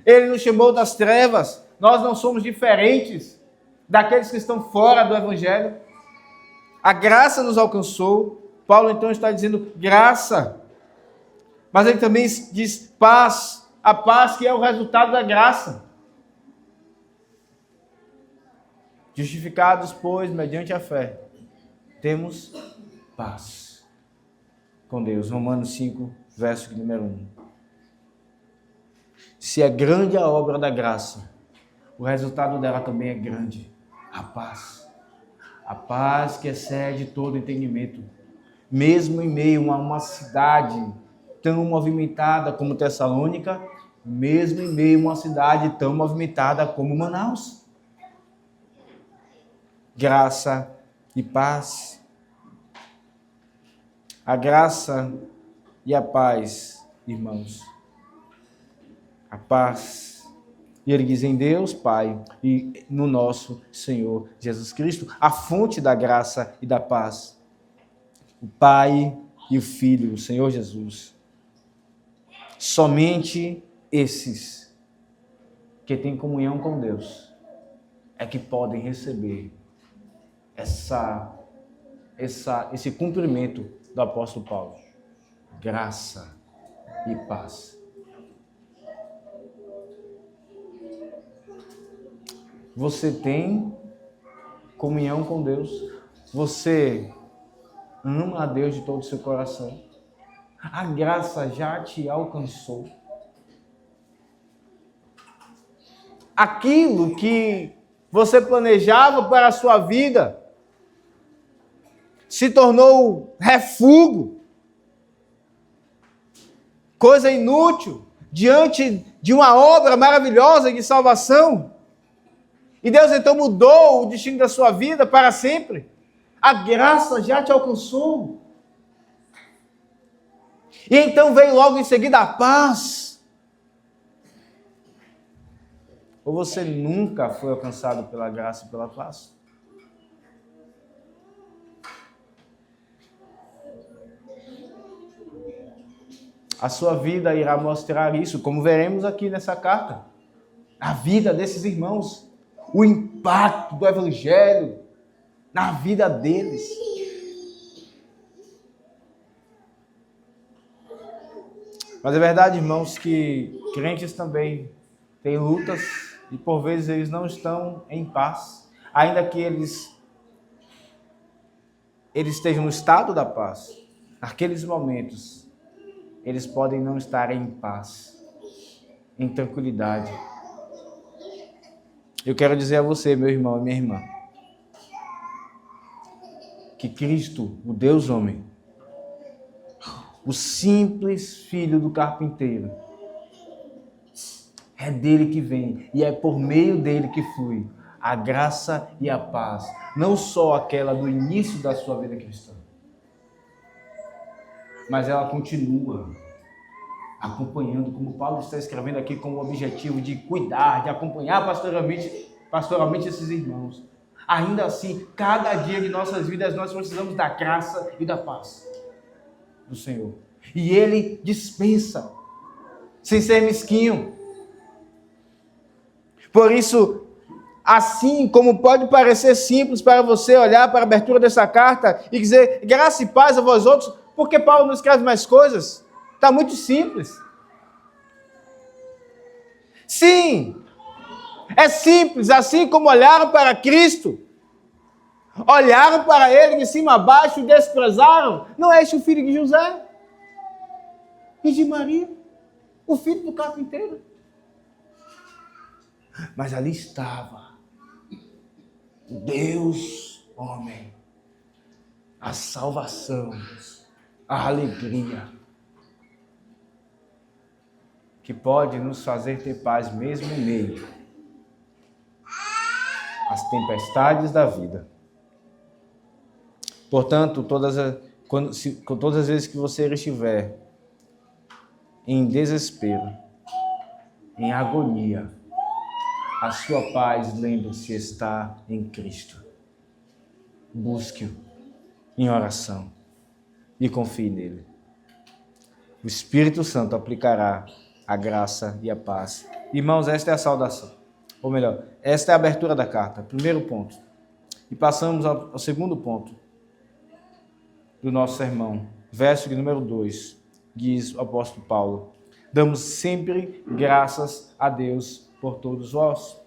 Ele nos chamou das trevas. Nós não somos diferentes daqueles que estão fora do Evangelho. A graça nos alcançou Paulo então está dizendo graça. Mas ele também diz paz. A paz que é o resultado da graça. Justificados, pois, mediante a fé, temos paz com Deus. Romanos 5, verso número 1. Se é grande a obra da graça, o resultado dela também é grande. A paz. A paz que excede todo entendimento. Mesmo em meio a uma cidade tão movimentada como Tessalônica, mesmo em meio a uma cidade tão movimentada como Manaus. Graça e paz. A graça e a paz, irmãos. A paz. E ele diz em Deus, Pai, e no nosso Senhor Jesus Cristo, a fonte da graça e da paz. O Pai e o Filho, o Senhor Jesus. Somente esses que têm comunhão com Deus é que podem receber esse cumprimento do apóstolo Paulo. Graça e paz. Você tem comunhão com Deus? Você ama a Deus de todo o seu coração? A graça já te alcançou? Aquilo que você planejava para a sua vida se tornou refúgio, coisa inútil, diante de uma obra maravilhosa de salvação. E Deus então mudou o destino da sua vida para sempre. A graça já te alcançou. E então veio logo em seguida a paz. Ou você nunca foi alcançado pela graça e pela paz? A sua vida irá mostrar isso, como veremos aqui nessa carta. A vida desses irmãos, o impacto do Evangelho na vida deles. Mas é verdade, irmãos, que crentes também têm lutas e por vezes eles não estão em paz, ainda que eles estejam no estado da paz. Naqueles momentos, eles podem não estar em paz, em tranquilidade. Eu quero dizer a você, meu irmão e minha irmã, que Cristo, o Deus homem, o simples filho do carpinteiro, é dele que vem e é por meio dele que flui a graça e a paz, não só aquela do início da sua vida cristã, mas ela continua acompanhando, como Paulo está escrevendo aqui, com o objetivo de cuidar, de acompanhar pastoralmente esses irmãos. Ainda assim, cada dia de nossas vidas nós precisamos da graça e da paz do Senhor. E Ele dispensa, sem ser mesquinho. Por isso, assim como pode parecer simples para você olhar para a abertura dessa carta e dizer graça e paz a vós outros, por que Paulo não escreve mais coisas? Está muito simples. Sim, é simples, assim como olharam para Cristo, olharam para Ele de cima a baixo e desprezaram. Não é este o filho de José e de Maria, o filho do carpinteiro? Mas ali estava o Deus homem, a salvação, a alegria, que pode nos fazer ter paz mesmo em meio às tempestades da vida. Portanto, todas as vezes que você estiver em desespero, em agonia, a sua paz, lembre-se, está em Cristo. Busque-o em oração e confie nele. O Espírito Santo aplicará a graça e a paz. Irmãos, esta é a saudação. Ou melhor, esta é a abertura da carta, primeiro ponto. E passamos ao segundo ponto. do nosso sermão. Verso de número 2, diz o apóstolo Paulo: damos sempre graças a Deus por todos vós.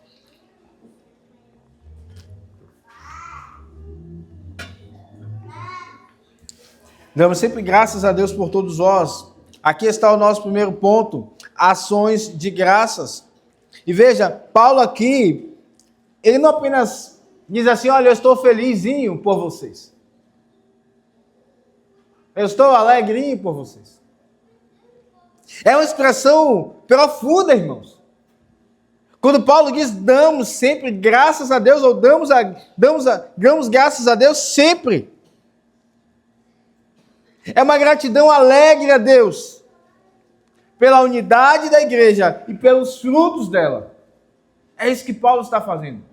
Damos sempre graças a Deus por todos vós. Aqui está o nosso primeiro ponto: ações de graças. E veja, Paulo aqui, ele não apenas diz assim: olha, eu estou felizinho por vocês. Eu estou alegrinho por vocês. É uma expressão profunda, irmãos. Quando Paulo diz damos sempre graças a Deus, ou damos graças a Deus sempre. É uma gratidão alegre a Deus pela unidade da igreja e pelos frutos dela. É isso que Paulo está fazendo.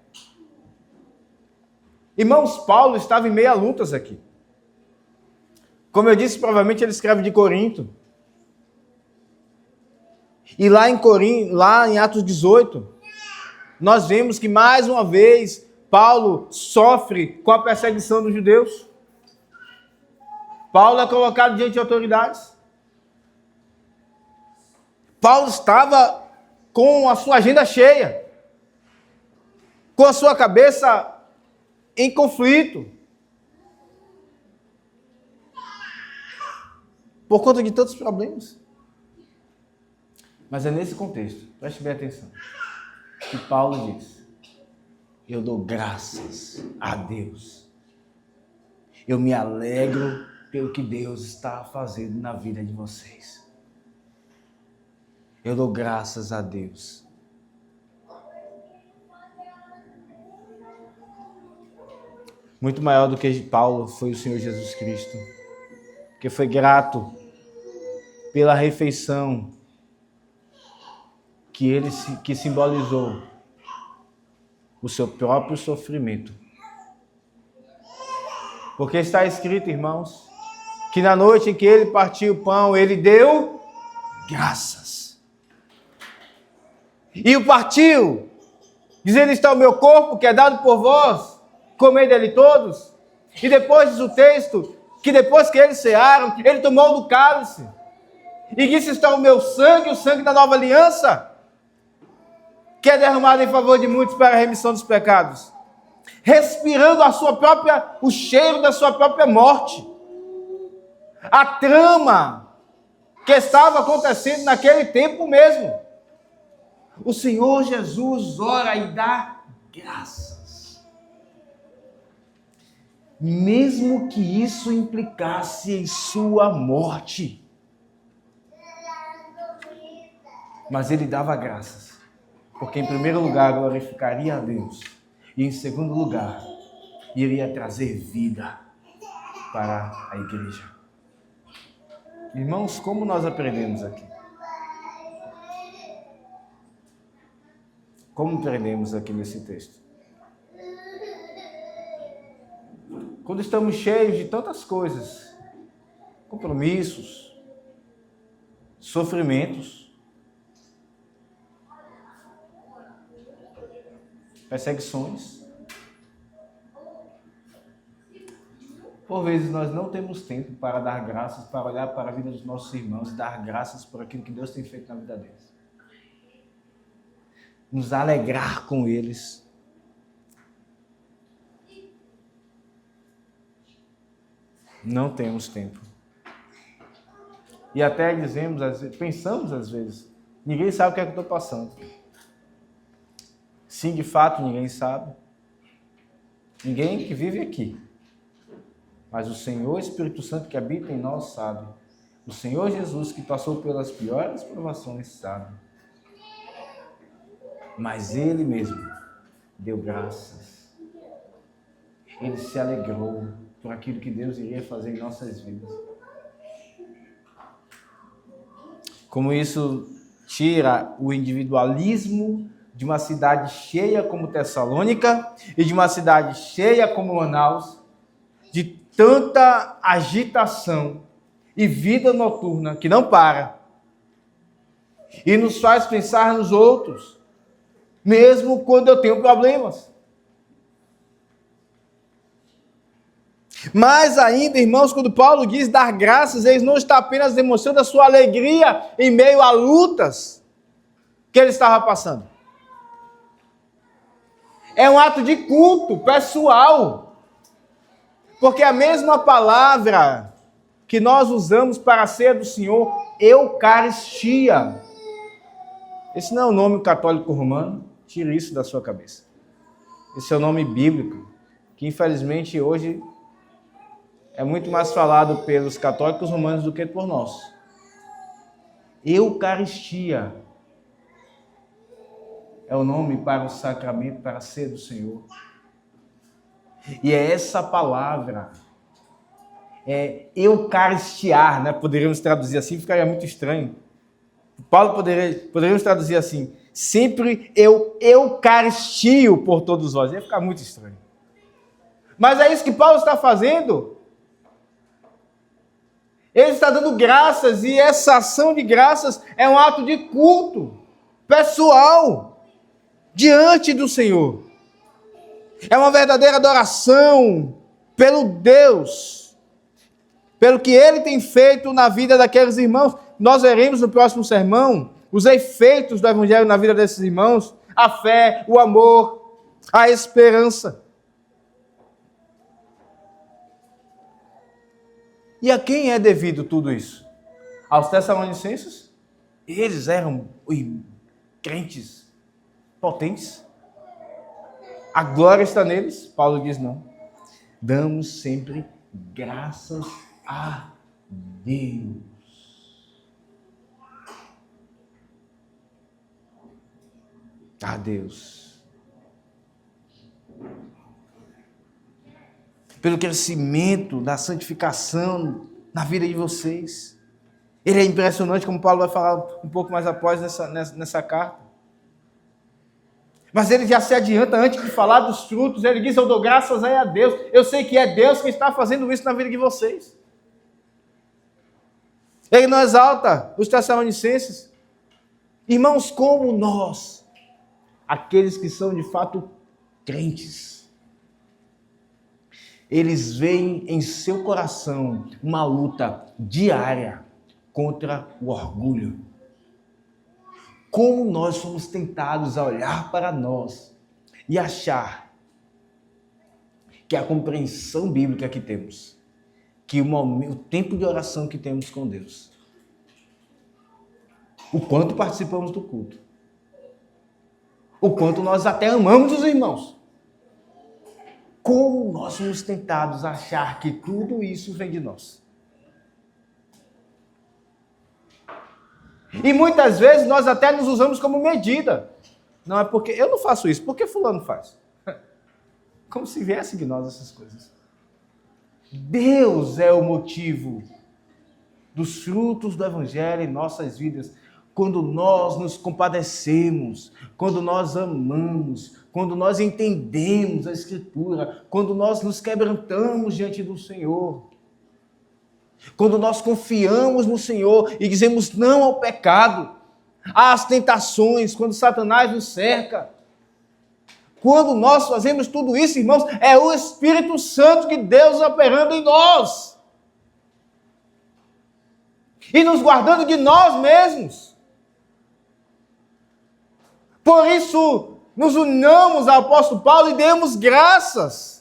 Irmãos, Paulo estava em meio a lutas aqui. Como eu disse, provavelmente ele escreve de Corinto. E lá em Atos 18, nós vemos que mais uma vez Paulo sofre com a perseguição dos judeus. Paulo é colocado diante de autoridades. Paulo estava com a sua agenda cheia, com a sua cabeça em conflito, por conta de tantos problemas. Mas é nesse contexto, preste bem atenção, que Paulo diz: eu dou graças a Deus. Eu me alegro pelo que Deus está fazendo na vida de vocês. Eu dou graças a Deus. Muito maior do que Paulo foi o Senhor Jesus Cristo, que foi grato pela refeição que simbolizou o seu próprio sofrimento. Porque está escrito, irmãos, que na noite em que ele partiu o pão, ele deu graças. E o partiu, dizendo: está o meu corpo, que é dado por vós, comei dele todos. E depois diz o texto, que depois que eles cearam, ele tomou do cálice e disse: está o meu sangue, o sangue da nova aliança, que é derramado em favor de muitos para a remissão dos pecados. Respirando o cheiro da sua própria morte. A trama que estava acontecendo naquele tempo mesmo. O Senhor Jesus ora e dá graças. Mesmo que isso implicasse em sua morte. Mas ele dava graças, porque em primeiro lugar glorificaria a Deus, e em segundo lugar iria trazer vida para a igreja. Irmãos, como nós aprendemos aqui? Como aprendemos aqui nesse texto? Quando estamos cheios de tantas coisas, compromissos, sofrimentos, perseguições. Por vezes nós não temos tempo para dar graças, para olhar para a vida dos nossos irmãos e dar graças por aquilo que Deus tem feito na vida deles. Nos alegrar com eles. Não temos tempo. E até pensamos às vezes, ninguém sabe o que é que eu estou passando. Sim, de fato, ninguém sabe. Ninguém que vive aqui. Mas o Senhor Espírito Santo que habita em nós sabe. O Senhor Jesus que passou pelas piores provações sabe. Mas Ele mesmo deu graças. Ele se alegrou por aquilo que Deus iria fazer em nossas vidas. Como isso tira o individualismo de uma cidade cheia como Tessalônica e de uma cidade cheia como Manaus, de tanta agitação e vida noturna que não para, e nos faz pensar nos outros, mesmo quando eu tenho problemas. Mas ainda, irmãos, quando Paulo diz dar graças, ele não está apenas demonstrando a sua alegria em meio a lutas que ele estava passando. É um ato de culto pessoal. Porque a mesma palavra que nós usamos para a ceia do Senhor, Eucaristia. Esse não é o nome católico romano, tire isso da sua cabeça. Esse é o nome bíblico, que infelizmente hoje é muito mais falado pelos católicos romanos do que por nós. Eucaristia é o nome para o sacramento, para a ceia do Senhor. E é essa palavra, eucaristiar, né? Poderíamos traduzir assim, ficaria muito estranho. Paulo poderíamos traduzir assim, sempre eu eucaristio por todos vós. Ia ficar muito estranho. Mas é isso que Paulo está fazendo. Ele está dando graças, e essa ação de graças é um ato de culto pessoal diante do Senhor. É uma verdadeira adoração pelo Deus, pelo que Ele tem feito na vida daqueles irmãos. Nós veremos no próximo sermão os efeitos do Evangelho na vida desses irmãos, a fé, o amor, a esperança. E a quem é devido tudo isso? Aos Tessalonicenses? Eles eram crentes potentes. A glória está neles? Paulo diz não. Damos sempre graças a Deus. A Deus. Pelo crescimento da santificação na vida de vocês. Ele é impressionante, como Paulo vai falar um pouco mais após nessa carta. Mas ele já se adianta, antes de falar dos frutos, ele diz, eu dou graças a Deus. Eu sei que é Deus que está fazendo isso na vida de vocês. Ele não exalta os Tessalonicenses. Irmãos, como nós, aqueles que são de fato crentes, eles veem em seu coração uma luta diária contra o orgulho. Como nós somos tentados a olhar para nós e achar que a compreensão bíblica que temos, que o tempo de oração que temos com Deus, o quanto participamos do culto, o quanto nós até amamos os irmãos, como nós somos tentados a achar que tudo isso vem de nós. E muitas vezes nós até nos usamos como medida. Não é porque eu não faço isso, porque fulano faz. Como se viesse de nós essas coisas. Deus é o motivo dos frutos do Evangelho em nossas vidas. Quando nós nos compadecemos, quando nós amamos, quando nós entendemos a Escritura, quando nós nos quebrantamos diante do Senhor. Quando nós confiamos no Senhor e dizemos não ao pecado, às tentações, quando Satanás nos cerca. Quando nós fazemos tudo isso, irmãos, é o Espírito Santo de Deus operando em nós. E nos guardando de nós mesmos. Por isso, nos unamos ao apóstolo Paulo e demos graças.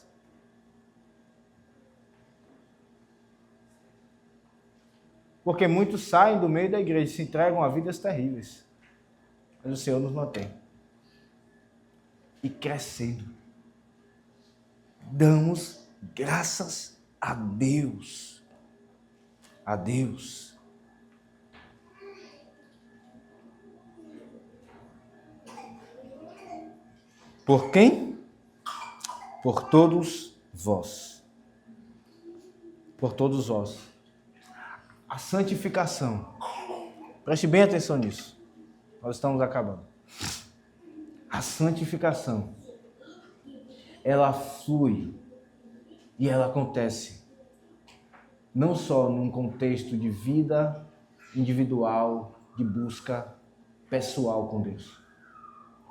Porque muitos saem do meio da igreja e se entregam a vidas terríveis. Mas o Senhor nos mantém. E crescendo. Damos graças a Deus. A Deus. Por quem? Por todos vós. Por todos vós. A santificação. Preste bem atenção nisso. Nós estamos acabando. A santificação, ela flui e ela acontece não só num contexto de vida individual, de busca pessoal com Deus.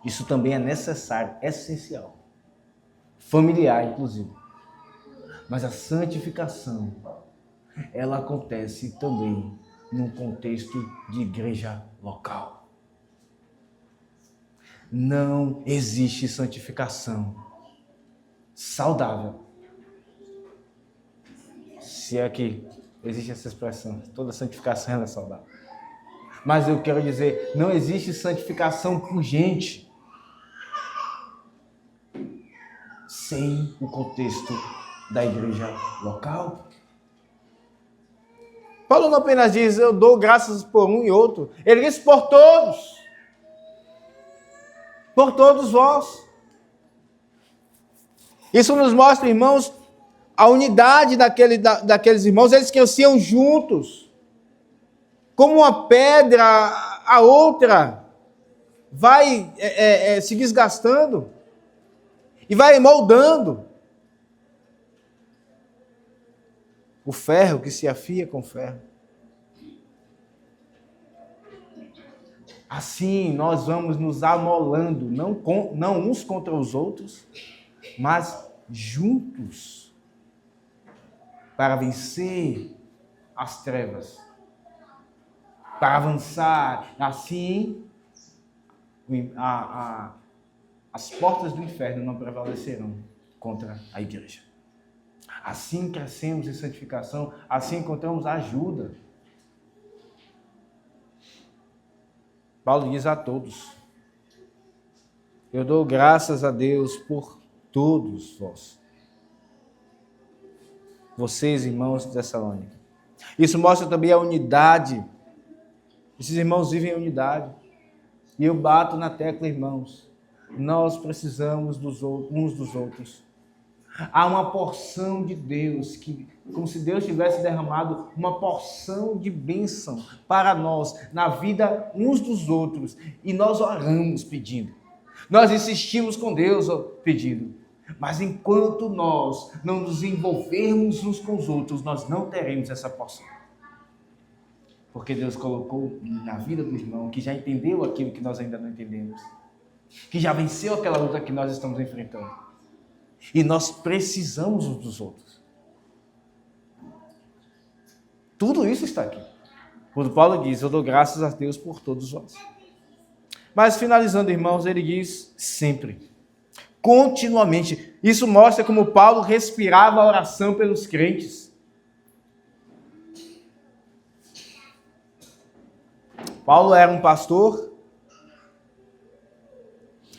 Isso também é necessário, essencial. Familiar, inclusive. Mas a santificação, ela acontece também num contexto de igreja local. Não existe santificação saudável. Se é que existe essa expressão, toda santificação é saudável. Mas eu quero dizer, não existe santificação pungente sem o contexto da igreja local. Paulo não apenas diz, eu dou graças por um e outro. Ele diz por todos vós. Isso nos mostra, irmãos, a unidade daqueles irmãos. Eles cresciam juntos. Como uma pedra, a outra vai se desgastando e vai moldando. O ferro que se afia com ferro. Assim nós vamos nos amolando, não uns contra os outros, mas juntos, para vencer as trevas, para avançar. Assim, as portas do inferno não prevalecerão contra a igreja. Assim crescemos em santificação, assim encontramos ajuda. Paulo diz a todos, eu dou graças a Deus por todos vós. Vocês, irmãos de Tessalônica. Isso mostra também a unidade. Esses irmãos vivem em unidade. E eu bato na tecla, irmãos. Nós precisamos uns dos outros. Há uma porção de Deus, como se Deus tivesse derramado uma porção de bênção para nós, na vida uns dos outros. E nós oramos pedindo. Nós insistimos com Deus pedindo. Mas enquanto nós não nos envolvermos uns com os outros, nós não teremos essa porção. Porque Deus colocou na vida do irmão que já entendeu aquilo que nós ainda não entendemos. Que já venceu aquela luta que nós estamos enfrentando. E nós precisamos uns dos outros. Tudo isso está aqui. Quando Paulo diz, eu dou graças a Deus por todos vós. Mas finalizando, irmãos, ele diz sempre, continuamente. Isso mostra como Paulo respirava a oração pelos crentes. Paulo era um pastor.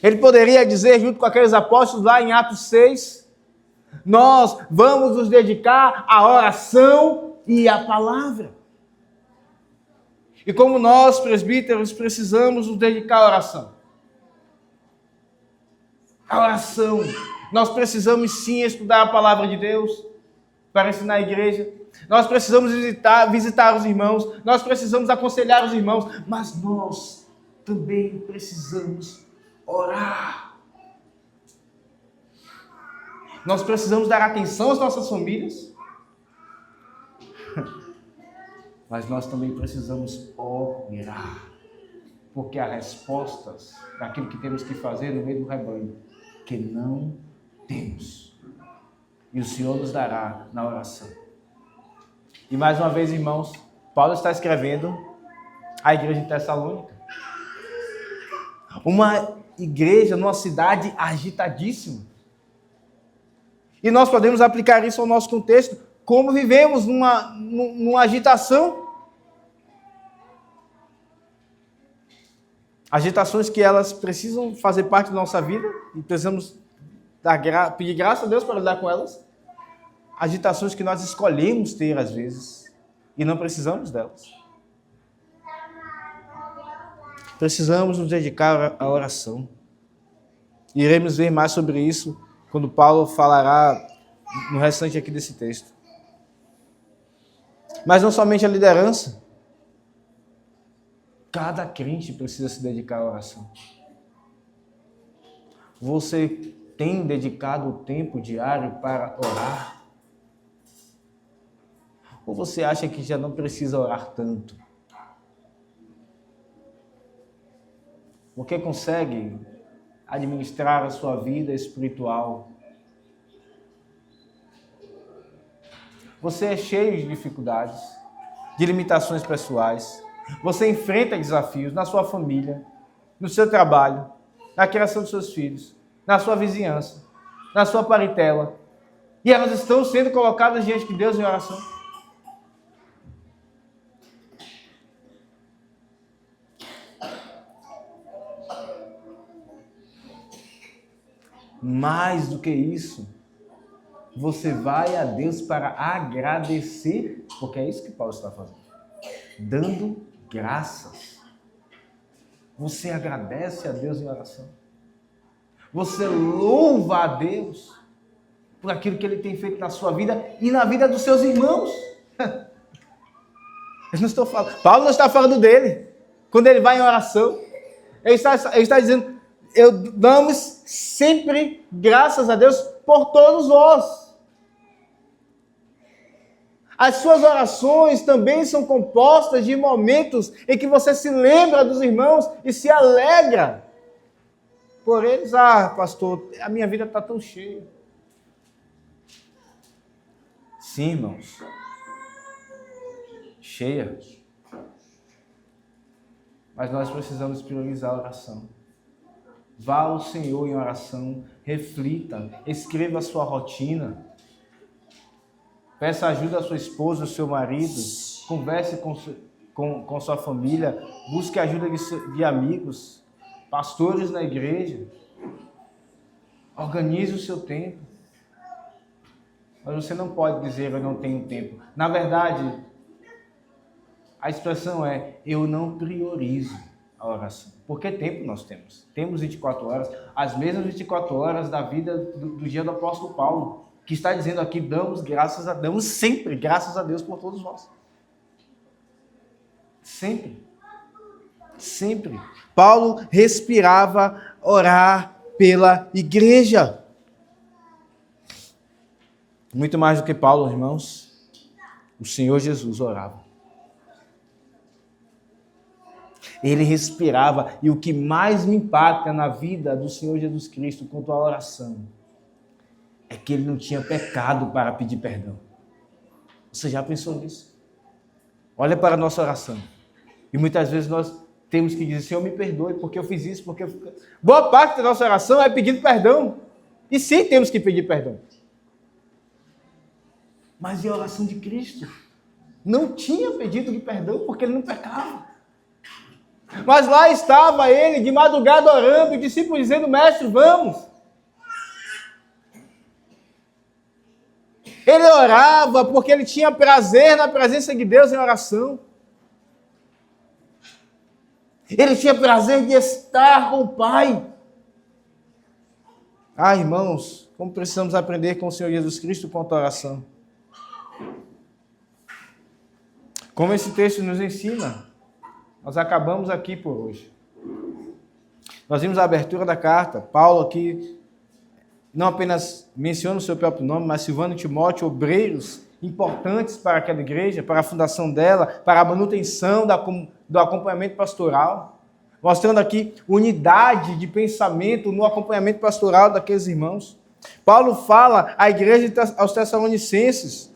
Ele poderia dizer, junto com aqueles apóstolos lá em Atos 6, nós vamos nos dedicar à oração e à palavra. E como nós, presbíteros, precisamos nos dedicar à oração. A oração. Nós precisamos sim estudar a palavra de Deus para ensinar a igreja. Nós precisamos visitar os irmãos. Nós precisamos aconselhar os irmãos. Mas nós também precisamos orar. Nós precisamos dar atenção às nossas famílias. Mas nós também precisamos orar. Porque há respostas daquilo que temos que fazer no meio do rebanho que não temos. E o Senhor nos dará na oração. E mais uma vez, irmãos, Paulo está escrevendo à igreja de Tessalônica. Uma igreja numa cidade agitadíssima. E nós podemos aplicar isso ao nosso contexto. Como vivemos numa agitação. Agitações que elas precisam fazer parte da nossa vida. E precisamos pedir graça a Deus para lidar com elas. Agitações que nós escolhemos ter às vezes. E não precisamos delas. Precisamos nos dedicar à oração. Iremos ver mais sobre isso quando Paulo falará no restante aqui desse texto. Mas não somente a liderança. Cada crente precisa se dedicar à oração. Você tem dedicado o tempo diário para orar? Ou você acha que já não precisa orar tanto? Porque consegue administrar a sua vida espiritual Você é cheio de dificuldades, de limitações pessoais. Você enfrenta desafios na sua família, no seu trabalho, na criação dos seus filhos, na sua vizinhança, na sua parentela. E elas estão sendo colocadas diante de Deus em oração. Mais do que isso, você vai a Deus para agradecer, porque é isso que Paulo está fazendo. Dando graças. Você agradece a Deus em oração. Você louva a Deus por aquilo que Ele tem feito na sua vida e na vida dos seus irmãos. Eu não estou falando. Paulo não está falando dele. Quando ele vai em oração, ele está dizendo: damos sempre graças a Deus por todos vós. As suas orações também são compostas de momentos em que você se lembra dos irmãos e se alegra por eles. Ah, pastor, a minha vida está tão cheia. Sim, irmãos. Cheia. Mas nós precisamos priorizar a oração. Vá ao Senhor em oração, reflita, escreva a sua rotina. Peça ajuda à sua esposa, ao seu marido, converse com sua família, busque ajuda de amigos, pastores na igreja. Organize o seu tempo. Mas você não pode dizer: eu não tenho tempo. Na verdade, a expressão é: eu não priorizo a oração. Porque tempo nós temos? Temos 24 horas, as mesmas 24 horas da vida do dia do apóstolo Paulo, que está dizendo aqui: damos sempre graças a Deus por todos nós. Sempre. Sempre. Paulo respirava orar pela igreja. Muito mais do que Paulo, irmãos, o Senhor Jesus orava. Ele respirava, e o que mais me impacta na vida do Senhor Jesus Cristo quanto à oração é que ele não tinha pecado para pedir perdão. Você já pensou nisso? Olha para a nossa oração. E muitas vezes nós temos que dizer: Senhor, me perdoe porque eu fiz isso, porque eu fiz... Boa parte da nossa oração é pedindo perdão. E sim, temos que pedir perdão. Mas e a oração de Cristo? Não tinha pedido de perdão porque ele não pecava. Mas lá estava ele de madrugada orando, e o discípulo dizendo: Mestre, vamos. Ele orava porque ele tinha prazer na presença de Deus em oração. Ele tinha prazer de estar com o Pai. Ah, irmãos, como precisamos aprender com o Senhor Jesus Cristo quanto à oração. Como esse texto nos ensina, nós acabamos aqui por hoje. Nós vimos a abertura da carta. Paulo aqui não apenas menciona o seu próprio nome, mas Silvano e Timóteo, obreiros importantes para aquela igreja, para a fundação dela, para a manutenção do acompanhamento pastoral, mostrando aqui unidade de pensamento no acompanhamento pastoral daqueles irmãos. Paulo fala à igreja aos Tessalonicenses,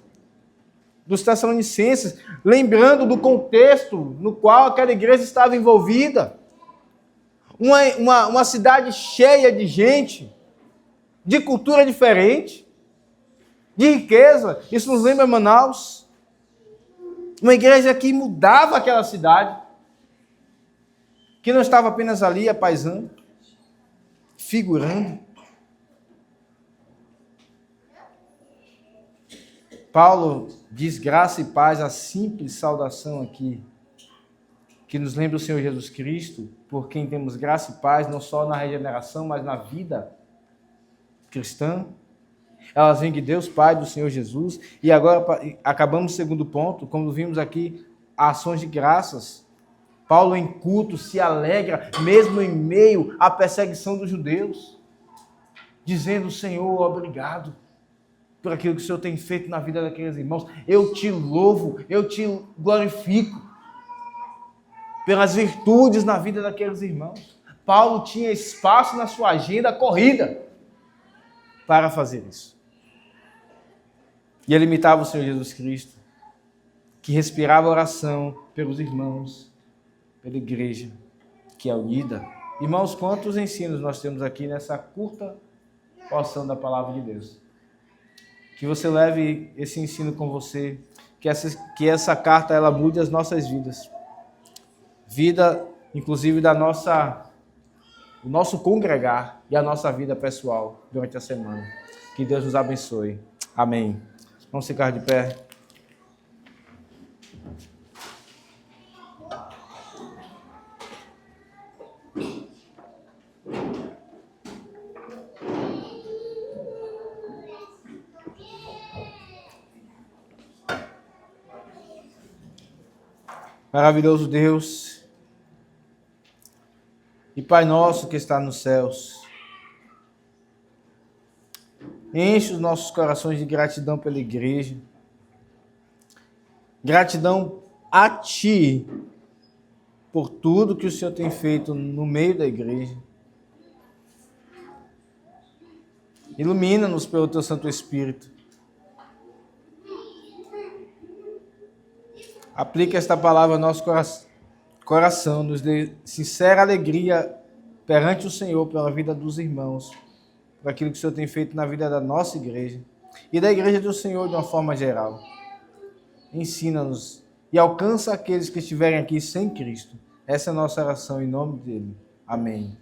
dos Tessalonicenses, lembrando do contexto no qual aquela igreja estava envolvida. Uma cidade cheia de gente, de cultura diferente, de riqueza. Isso nos lembra Manaus. Uma igreja que mudava aquela cidade, que não estava apenas ali apaisando, figurando. Paulo diz graça e paz, a simples saudação aqui, que nos lembra o Senhor Jesus Cristo, por quem temos graça e paz, não só na regeneração, mas na vida cristã. Elas vêm de Deus Pai, do Senhor Jesus. E agora acabamos o segundo ponto, como vimos aqui, ações de graças. Paulo em culto se alegra, mesmo em meio à perseguição dos judeus, dizendo: Senhor, obrigado por aquilo que o Senhor tem feito na vida daqueles irmãos. Eu te louvo, eu te glorifico pelas virtudes na vida daqueles irmãos. Paulo tinha espaço na sua agenda corrida para fazer isso. E ele imitava o Senhor Jesus Cristo, que respirava oração pelos irmãos, pela igreja, que é unida. Irmãos, quantos ensinos nós temos aqui nessa curta porção da palavra de Deus. Que você leve esse ensino com você, que essa carta ela mude as nossas vidas. Vida, inclusive, o nosso congregar e a nossa vida pessoal durante a semana. Que Deus nos abençoe. Amém. Vamos ficar de pé. Maravilhoso Deus e Pai nosso que está nos céus, enche os nossos corações de gratidão pela igreja, gratidão a Ti por tudo que o Senhor tem feito no meio da igreja. Ilumina-nos pelo Teu Santo Espírito. Aplica esta palavra ao nosso coração, nos dê sincera alegria perante o Senhor pela vida dos irmãos, por aquilo que o Senhor tem feito na vida da nossa igreja e da igreja do Senhor de uma forma geral. Ensina-nos e alcança aqueles que estiverem aqui sem Cristo. Essa é a nossa oração em nome dele. Amém.